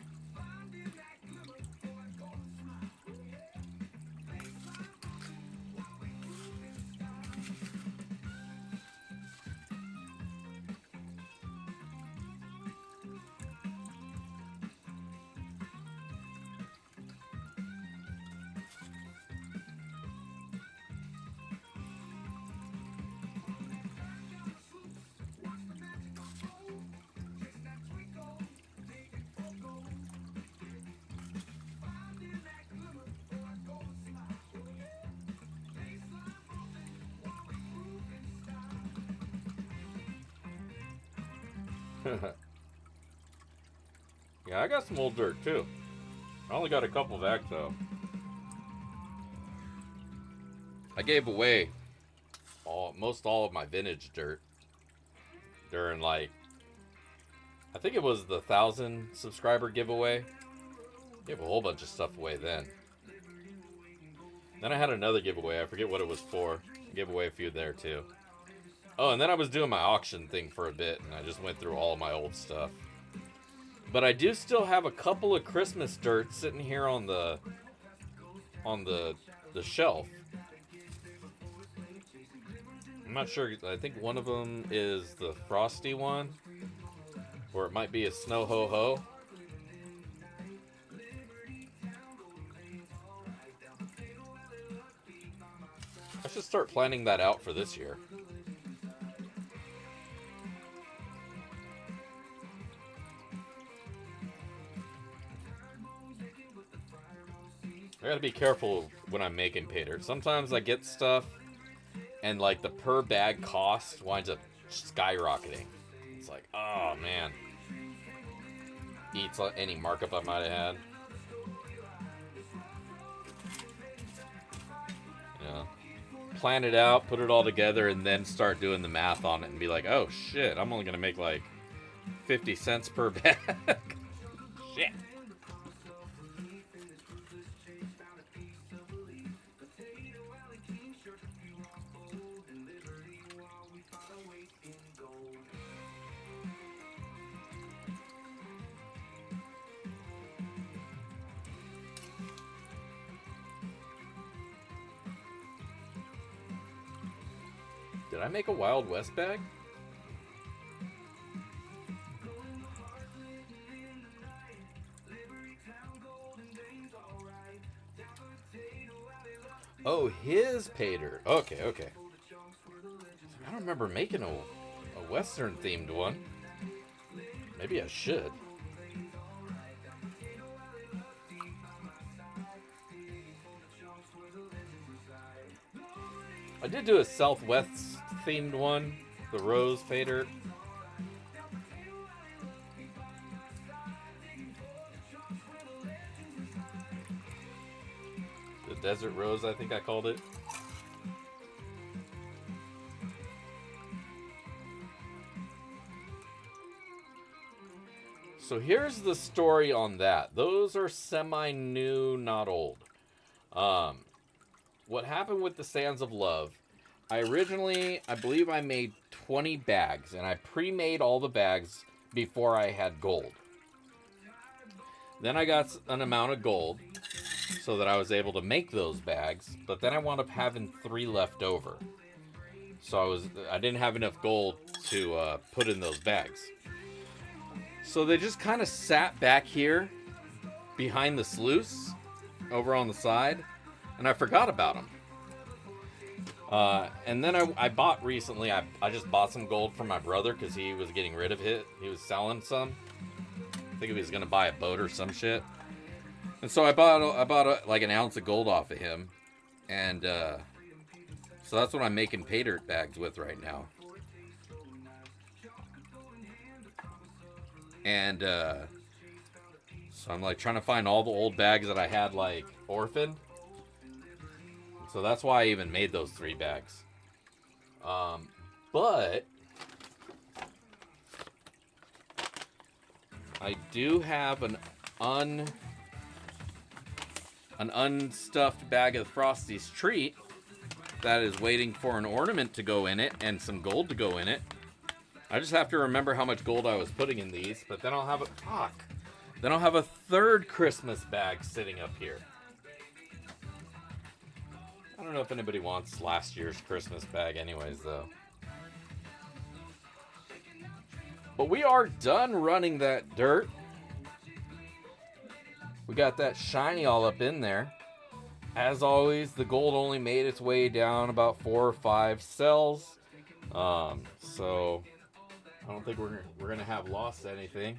Yeah, I got some old dirt too. I only got a couple back though. I gave away most all of my vintage dirt during, like, I think it was the 1,000 subscriber giveaway. Gave a whole bunch of stuff away then. Then I had another giveaway. I forget what it was for. I gave away a few there too. Oh, and then I was doing my auction thing for a bit, and I just went through all of my old stuff. But I do still have a couple of Christmas dirt sitting here on the shelf. I'm not sure. I think one of them is the frosty one, or it might be a snow ho ho. I should start planning that out for this year. I gotta be careful when I'm making PAYDIRT. Sometimes I get stuff and, like, the per bag cost winds up skyrocketing. It's like, oh man, eats any markup I might have had. Yeah, plan it out, put it all together, and then start doing the math on it and be like, oh shit, I'm only gonna make like 50 cents per bag. Shit. Did I make a Wild West bag? Oh, his PAYDIRT. Okay, okay. I don't remember making a Western themed one. Maybe I should. I did do a Southwest themed one, the Rose PAYDIRT. The Desert Rose, I think I called it. So here's the story on that. Those are semi-new, not old. What happened with the Sands of Love, I believe I made 20 bags, and I pre-made all the bags before I had gold. Then I got an amount of gold so that I was able to make those bags, but then I wound up having 3 left over. So I didn't have enough gold to put in those bags. So they just kind of sat back here behind the sluice over on the side, and I forgot about them. And then I bought recently, I just bought some gold from my brother because he was getting rid of it. He was selling some. I think he was going to buy a boat or some shit. And so I bought like an ounce of gold off of him. And so that's what I'm making PAYDIRT bags with right now. And so I'm like trying to find all the old bags that I had like orphaned. So that's why I even made those 3 bags. But I do have an unstuffed bag of Frosty's treat that is waiting for an ornament to go in it and some gold to go in it. I just have to remember how much gold I was putting in these, but then I'll have then I'll have a 3rd Christmas bag sitting up here. I don't know if anybody wants last year's Christmas bag anyways, though. But we are done running that dirt. We got that shiny all up in there. As always, the gold only made its way down about 4 or 5 cells. So I don't think we're gonna have lost anything.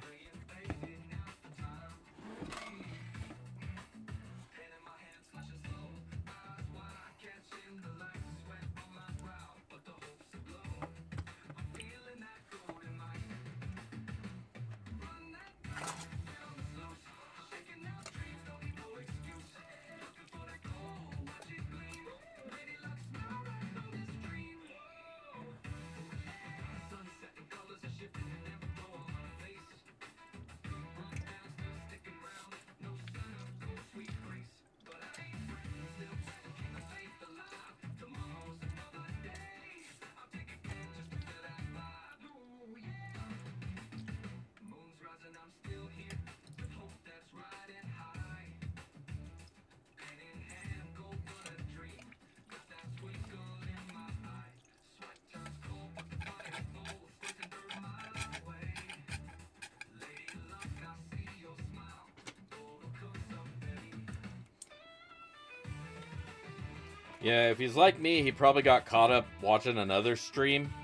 Yeah, if he's like me, he probably got caught up watching another stream.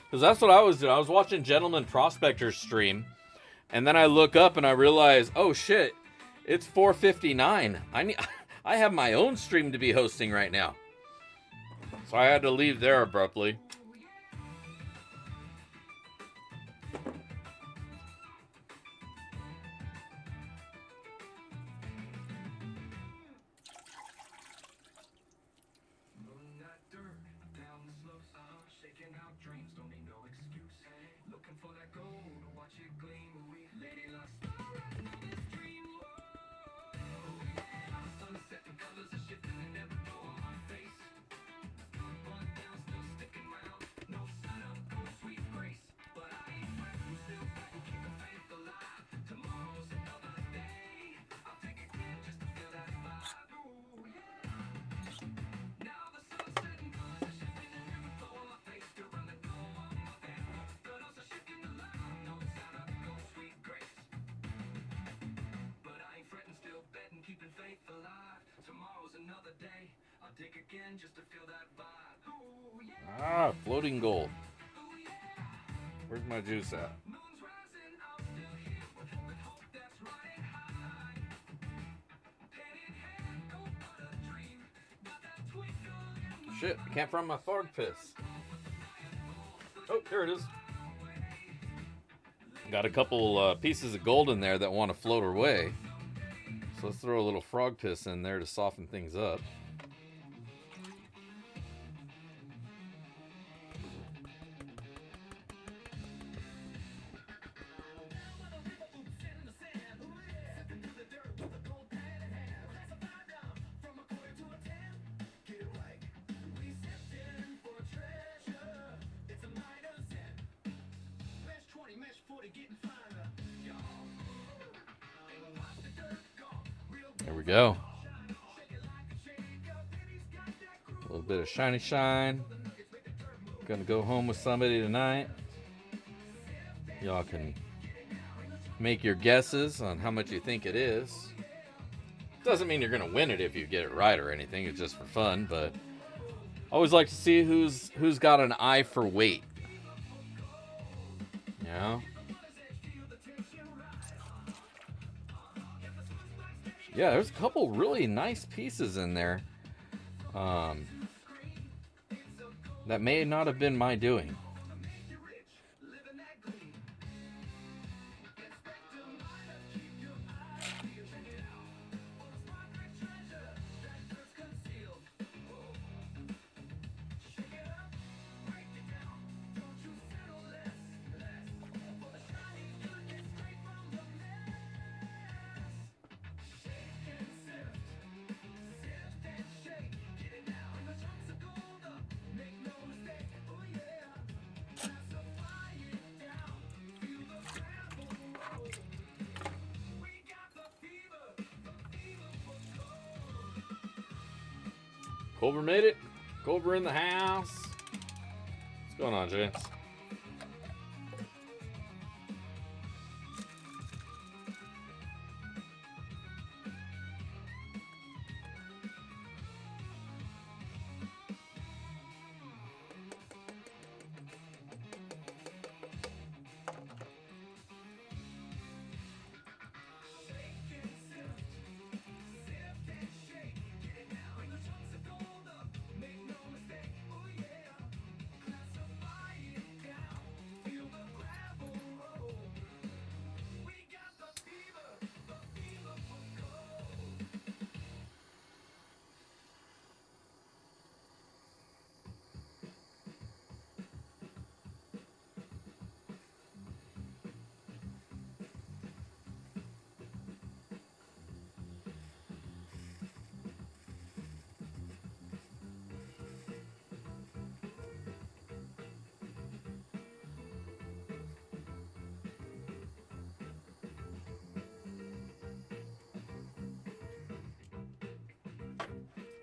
Because that's what I was doing. I was watching Gentleman Prospector's stream. And then I look up and I realize, oh shit, it's 4:59. I have my own stream to be hosting right now. So I had to leave there abruptly. Ah, floating gold. Where's my juice at? Shit, I can't find my frog piss. Oh, there it is. Got a couple pieces of gold in there that want to float away. So let's throw a little frog piss in there to soften things up. There we go. A little bit of shiny shine. Gonna go home with somebody tonight. Y'all can make your guesses on how much you think it is. Doesn't mean you're gonna win it if you get it right or anything. It's just for fun, but I always like to see who's got an eye for weight. You know? Yeah, there's a couple really nice pieces in there that may not have been my doing. Culver made it. Culver in the house. What's going on, James?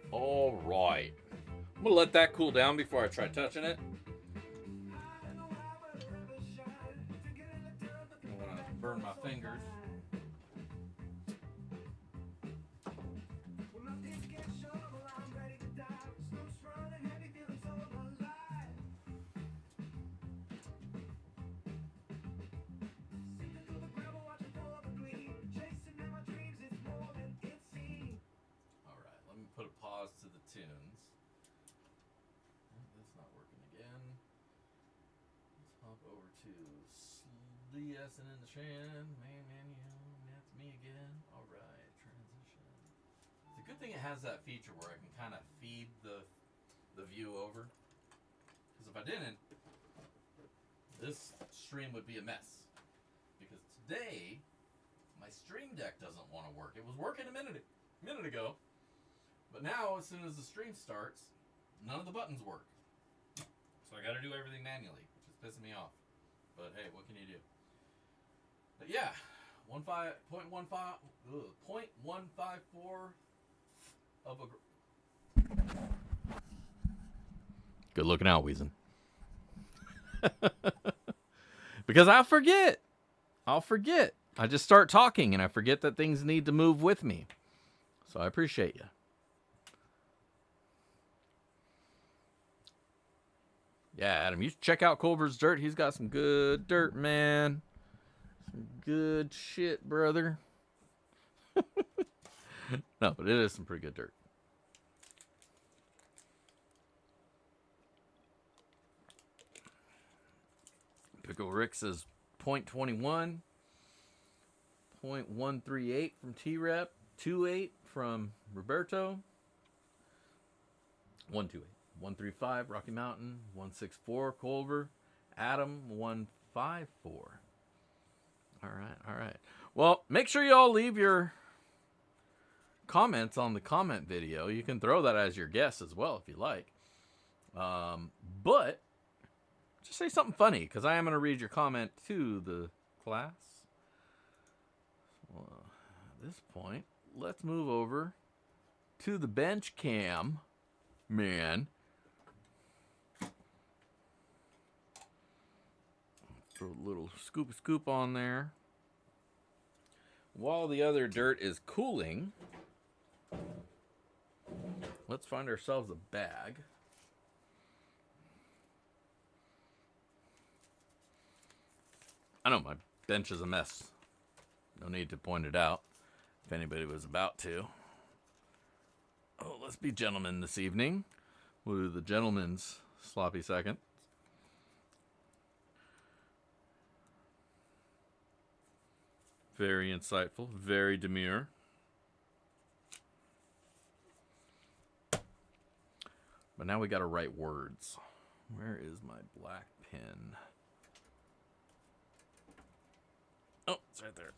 All right. I'm going to let that cool down before I try touching it. I don't want to burn my fingers. Put a pause to the tunes. That's not working again. Let's hop over to Lesson in the Shan. Main menu. That's me again. Alright, transition. It's a good thing it has that feature where I can kind of feed the view over. Because if I didn't, this stream would be a mess. Because today, my stream deck doesn't want to work. It was working a minute ago. But now, as soon as the stream starts, none of the buttons work. So I got to do everything manually, which is pissing me off. But hey, what can you do? But yeah, 0.154 of a... Good looking out, Weezin. Because I'll forget. I just start talking and I forget that things need to move with me. So I appreciate you. Yeah, Adam, you should check out Culver's Dirt. He's got some good dirt, man. Some good shit, brother. No, but it is some pretty good dirt. Pickle Rick says 0.21. 0.138 from T-Rep. 2.8 from Roberto. 128. 135 Rocky Mountain, 164 Culver, Adam 154. All right. Well, make sure you all leave your comments on the comment video. You can throw that as your guess as well if you like. But just say something funny because I am going to read your comment to the class. Well, at this point, let's move over to the bench cam, man. Throw a little scoop on there. While the other dirt is cooling, let's find ourselves a bag. I know my bench is a mess. No need to point it out if anybody was about to. Oh, let's be gentlemen this evening. We'll do the gentleman's sloppy second. Very insightful, very demure. But now we got to write words. Where is my black pen? Oh, it's right there.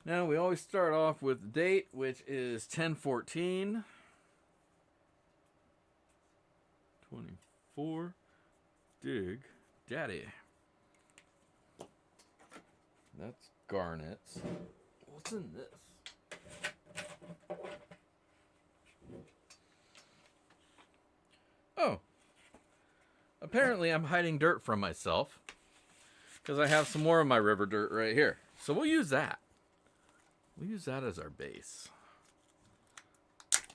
Now we always start off with the date, which is 10/14. 24. Dig Daddy. That's garnets. What's in this? apparently I'm hiding dirt from myself because I have some more of my river dirt right here. So we'll use that. We'll use that as our base.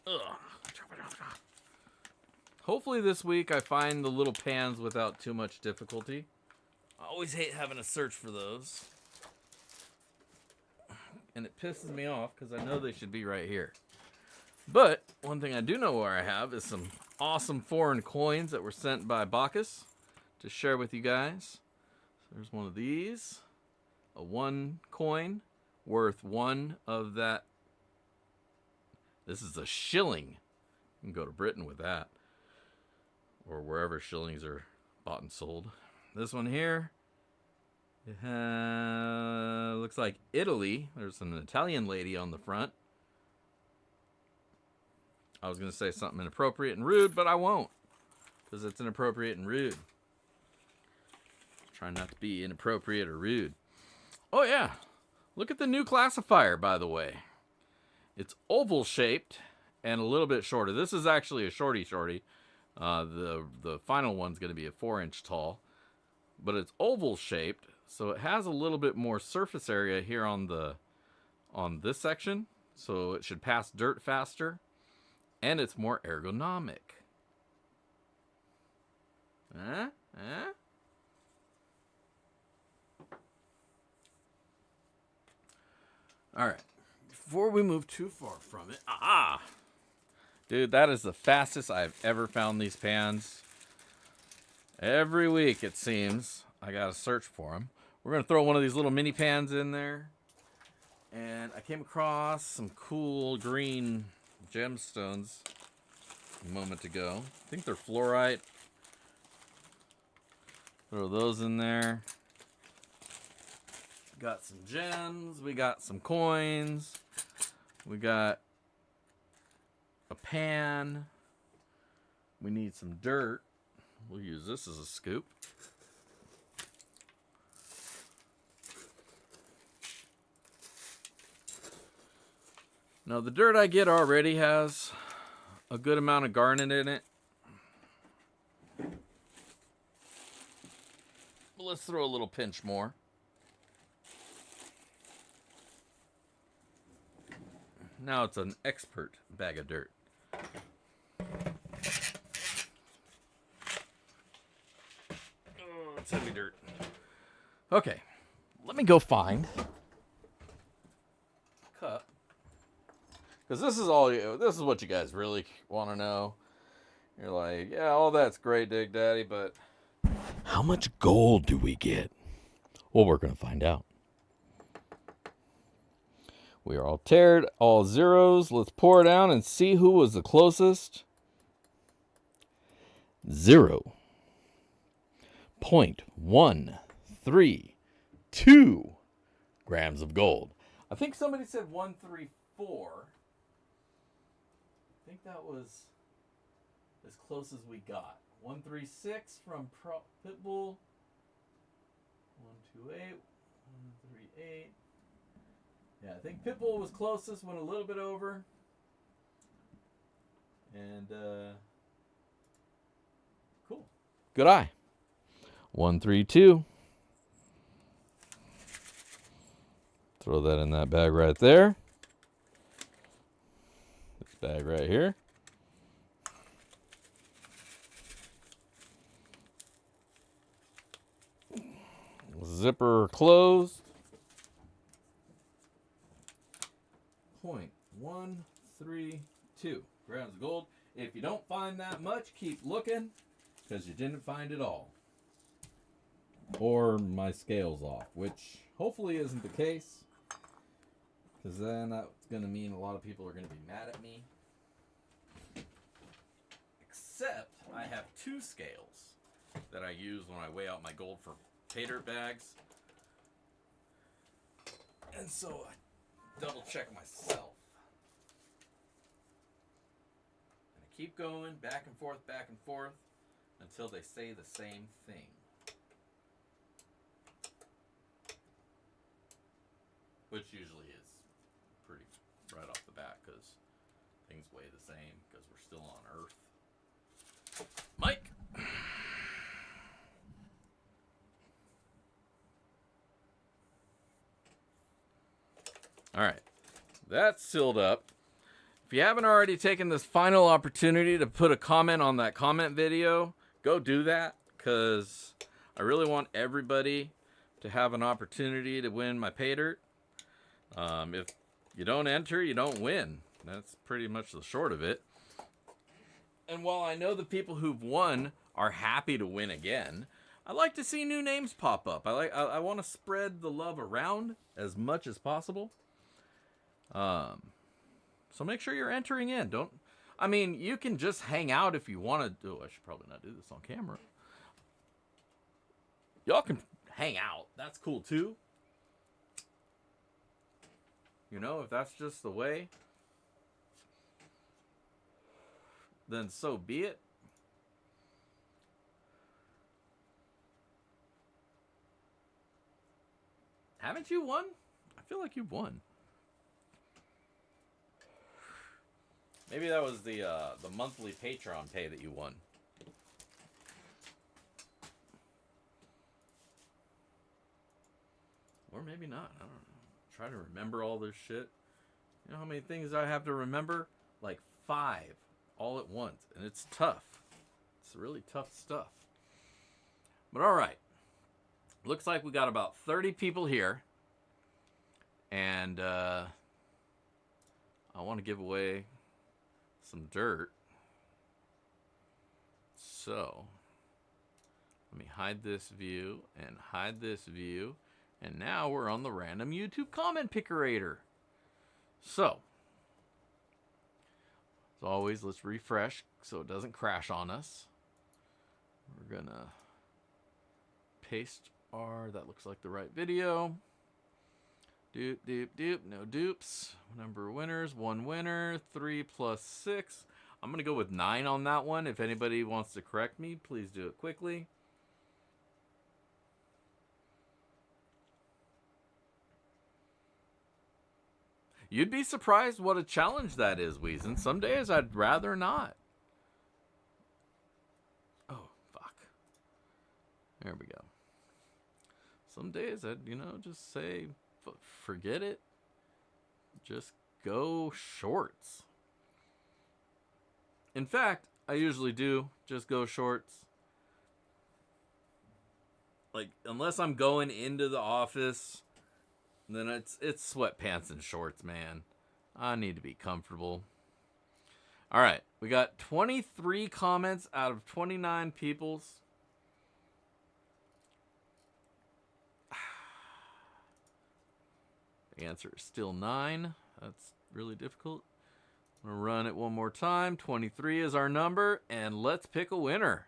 Ugh. Hopefully this week I find the little pans without too much difficulty. I always hate having to search for those. And it pisses me off because I know they should be right here. But one thing I do know where I have is some awesome foreign coins that were sent by Bacchus to share with you guys. So there's one of these. A 1 coin worth 1 of that. This is a shilling. You can go to Britain with that. Or wherever shillings are bought and sold. This one here. It looks like Italy. There's an Italian lady on the front. I was going to say something inappropriate and rude, but I won't. Because it's inappropriate and rude. Trying not to be inappropriate or rude. Oh yeah. Look at the new classifier, by the way. It's oval shaped and a little bit shorter. This is actually a shorty. The final one's going to be a 4-inch tall. But it's oval shaped, so it has a little bit more surface area here on this section. So it should pass dirt faster. And it's more ergonomic. All right. Before we move too far from it. Dude, that is the fastest I've ever found these pans. Every week, it seems, I got to search for them. We're going to throw one of these little mini pans in there. And I came across some cool green gemstones a moment ago. I think they're fluorite. Throw those in there. Got some gems. We got some coins. We got a pan. We need some dirt. We'll use this as a scoop. Now, the dirt I get already has a good amount of garnet in it. But let's throw a little pinch more. Now it's an expert bag of dirt. Oh, it's heavy dirt. Okay, let me go find a cup. Because this is what you guys really want to know. You're like, yeah, all that's great, Dig Daddy, but how much gold do we get? Well, we're going to find out. We are all tired, all zeros. Let's pour down and see who was the closest. 0.132 grams of gold. I think somebody said 134. I think that was as close as we got. 136 from Pitbull. 128. 138. Yeah, I think Pitbull was closest, went a little bit over. And, cool. Good eye. 132. Throw that in that bag right there. This bag right here. Zipper closed. 0.132 grams of gold. If you don't find that much, keep looking, because you didn't find it all. Or my scale's off, which hopefully isn't the case, because then that's going to mean a lot of people are going to be mad at me. Except I have 2 scales that I use when I weigh out my gold for PAYDIRT bags. And so I double check myself. And I keep going back and forth until they say the same thing. Which usually is pretty right off the bat, because things weigh the same, because we're still on Earth. Mike! All right. That's sealed up. If you haven't already taken this final opportunity to put a comment on that comment video, go do that, because I really want everybody to have an opportunity to win my pay dirt. If you don't enter, you don't win. That's pretty much the short of it. And while I know the people who've won are happy to win again, I like to see new names pop up. I want to spread the love around as much as possible. So make sure you're entering in. You can just hang out if you want to. Oh, I should probably not do this on camera. Y'all can hang out. That's cool too. You know, if that's just the way, then so be it. Haven't you won? I feel like you've won. Maybe that was the monthly Patreon pay that you won. Or maybe not. I don't know. Try to remember all this shit. You know how many things I have to remember? Like 5 all at once. And it's tough. It's really tough stuff. But alright. Looks like we got about 30 people here. And I want to give away some dirt. So let me hide this view and hide this view. And now we're on the random YouTube comment pickerator. So, as always, let's refresh so it doesn't crash on us. We're gonna paste that looks like the right video. Doop, doop, doop, no dupes. Number of winners, 1 winner, 3 plus 6. I'm gonna go with 9 on that one. If anybody wants to correct me, please do it quickly. You'd be surprised what a challenge that is, Weezin. Some days I'd rather not. Oh, fuck. There we go. Some days I'd, just say, forget it. Just go shorts. In fact, I usually do just go shorts. Like, unless I'm going into the office, then it's sweatpants and shorts, man. I need to be comfortable. All right, we got 23 comments out of 29 people's. The answer is still 9. That's really difficult. I'm gonna run it one more time. 23 is our number, and let's pick a winner.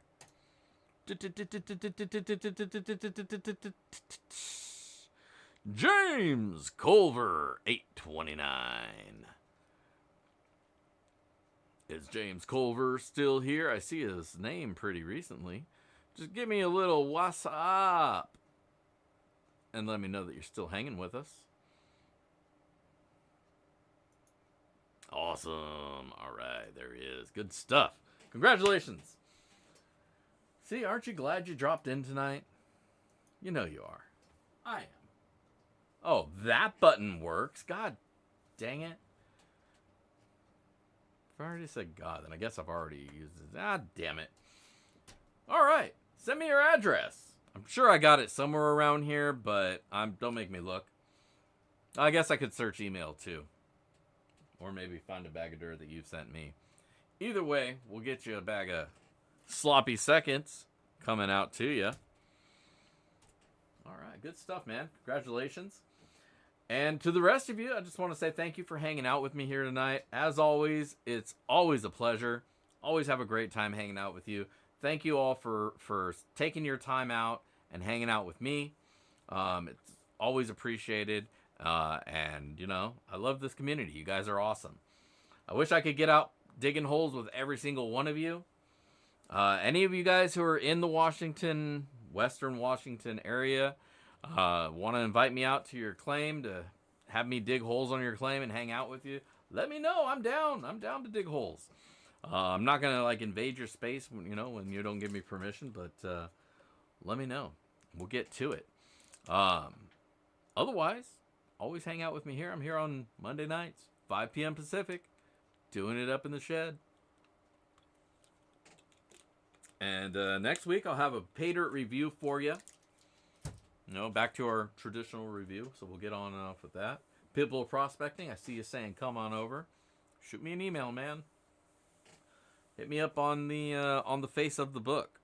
James Culver, 829. Is James Culver still here? I see his name pretty recently. Just give me a little what's up and let me know that you're still hanging with us. Awesome. All right, there he is. Good stuff. Congratulations. See, aren't you glad you dropped in tonight? You know you are. I am. Oh, that button works. God dang it. If I already said God, then I guess I've already used it. Ah, damn it. All right. Send me your address. I'm sure I got it somewhere around here, but don't make me look. I guess I could search email too. Or maybe find a bag of dirt that you've sent me. Either way, we'll get you a bag of sloppy seconds coming out to you. All right. Good stuff, man. Congratulations. And to the rest of you, I just want to say thank you for hanging out with me here tonight. As always, it's always a pleasure. Always have a great time hanging out with you. Thank you all for taking your time out and hanging out with me. It's always appreciated. And, I love this community. You guys are awesome. I wish I could get out digging holes with every single one of you. Any of you guys who are in the Western Washington area, want to invite me out to your claim to have me dig holes on your claim and hang out with you, let me know. I'm down. I'm down to dig holes. I'm not going to invade your space when you don't give me permission, but let me know. We'll get to it. Otherwise, always hang out with me here. I'm here on Monday nights, 5 p.m. Pacific, doing it up in the shed. And next week, I'll have a PAYDIRT review for you. You know, back to our traditional review. So we'll get on and off with that. Pitbull Prospecting, I see you saying come on over. Shoot me an email, man. Hit me up on the face of the book.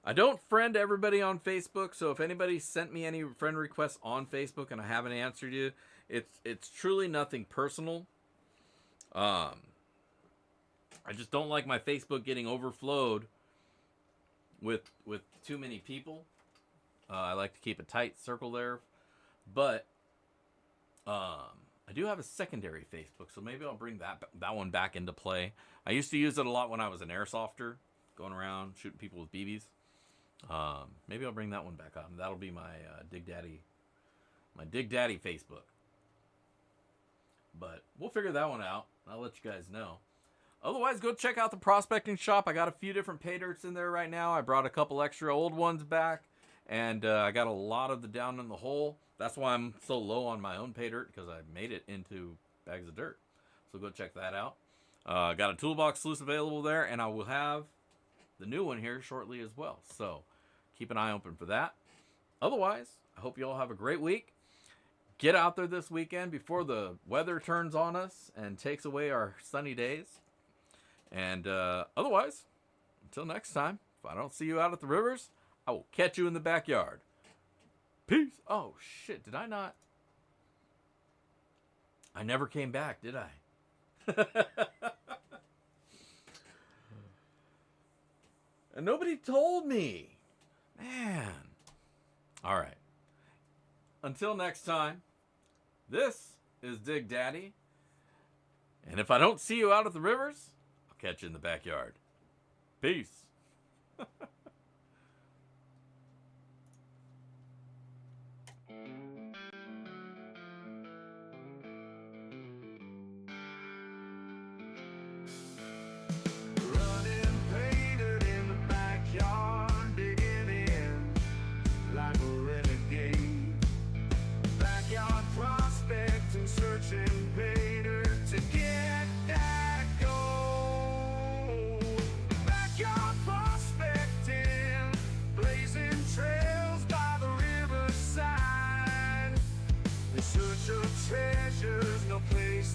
I don't friend everybody on Facebook, so if anybody sent me any friend requests on Facebook and I haven't answered you, it's truly nothing personal. I just don't like my Facebook getting overflowed with too many people. I like to keep a tight circle there, but I do have a secondary Facebook, so maybe I'll bring that one back into play. I used to use it a lot when I was an airsofter, going around shooting people with BBs. Maybe I'll bring that one back on. That'll be my Dig Daddy Facebook. But we'll figure that one out. I'll let you guys know. Otherwise, go check out the prospecting shop. I got a few different PAYDIRTs in there right now. I brought a couple extra old ones back, and I got a lot of the down in the hole. That's why I'm so low on my own PAYDIRT, because I made it into bags of dirt. So go check that out. Got a toolbox sluice available there, and I will have the new one here shortly as well. So keep an eye open for that. Otherwise, I hope you all have a great week. Get out there this weekend before the weather turns on us and takes away our sunny days. And otherwise, until next time, if I don't see you out at the rivers, I will catch you in the backyard. Peace. Oh, shit. Did I not? I never came back, did I? And nobody told me. Man. All right. Until next time, this is Dig Daddy. And if I don't see you out at the rivers, I'll catch you in the backyard. Peace. Running painted in the backyard, digging in like a renegade. Backyard prospecting, searching PAYDIRT to get that gold. Backyard prospecting, blazing trails by the riverside. In search of treasures, no place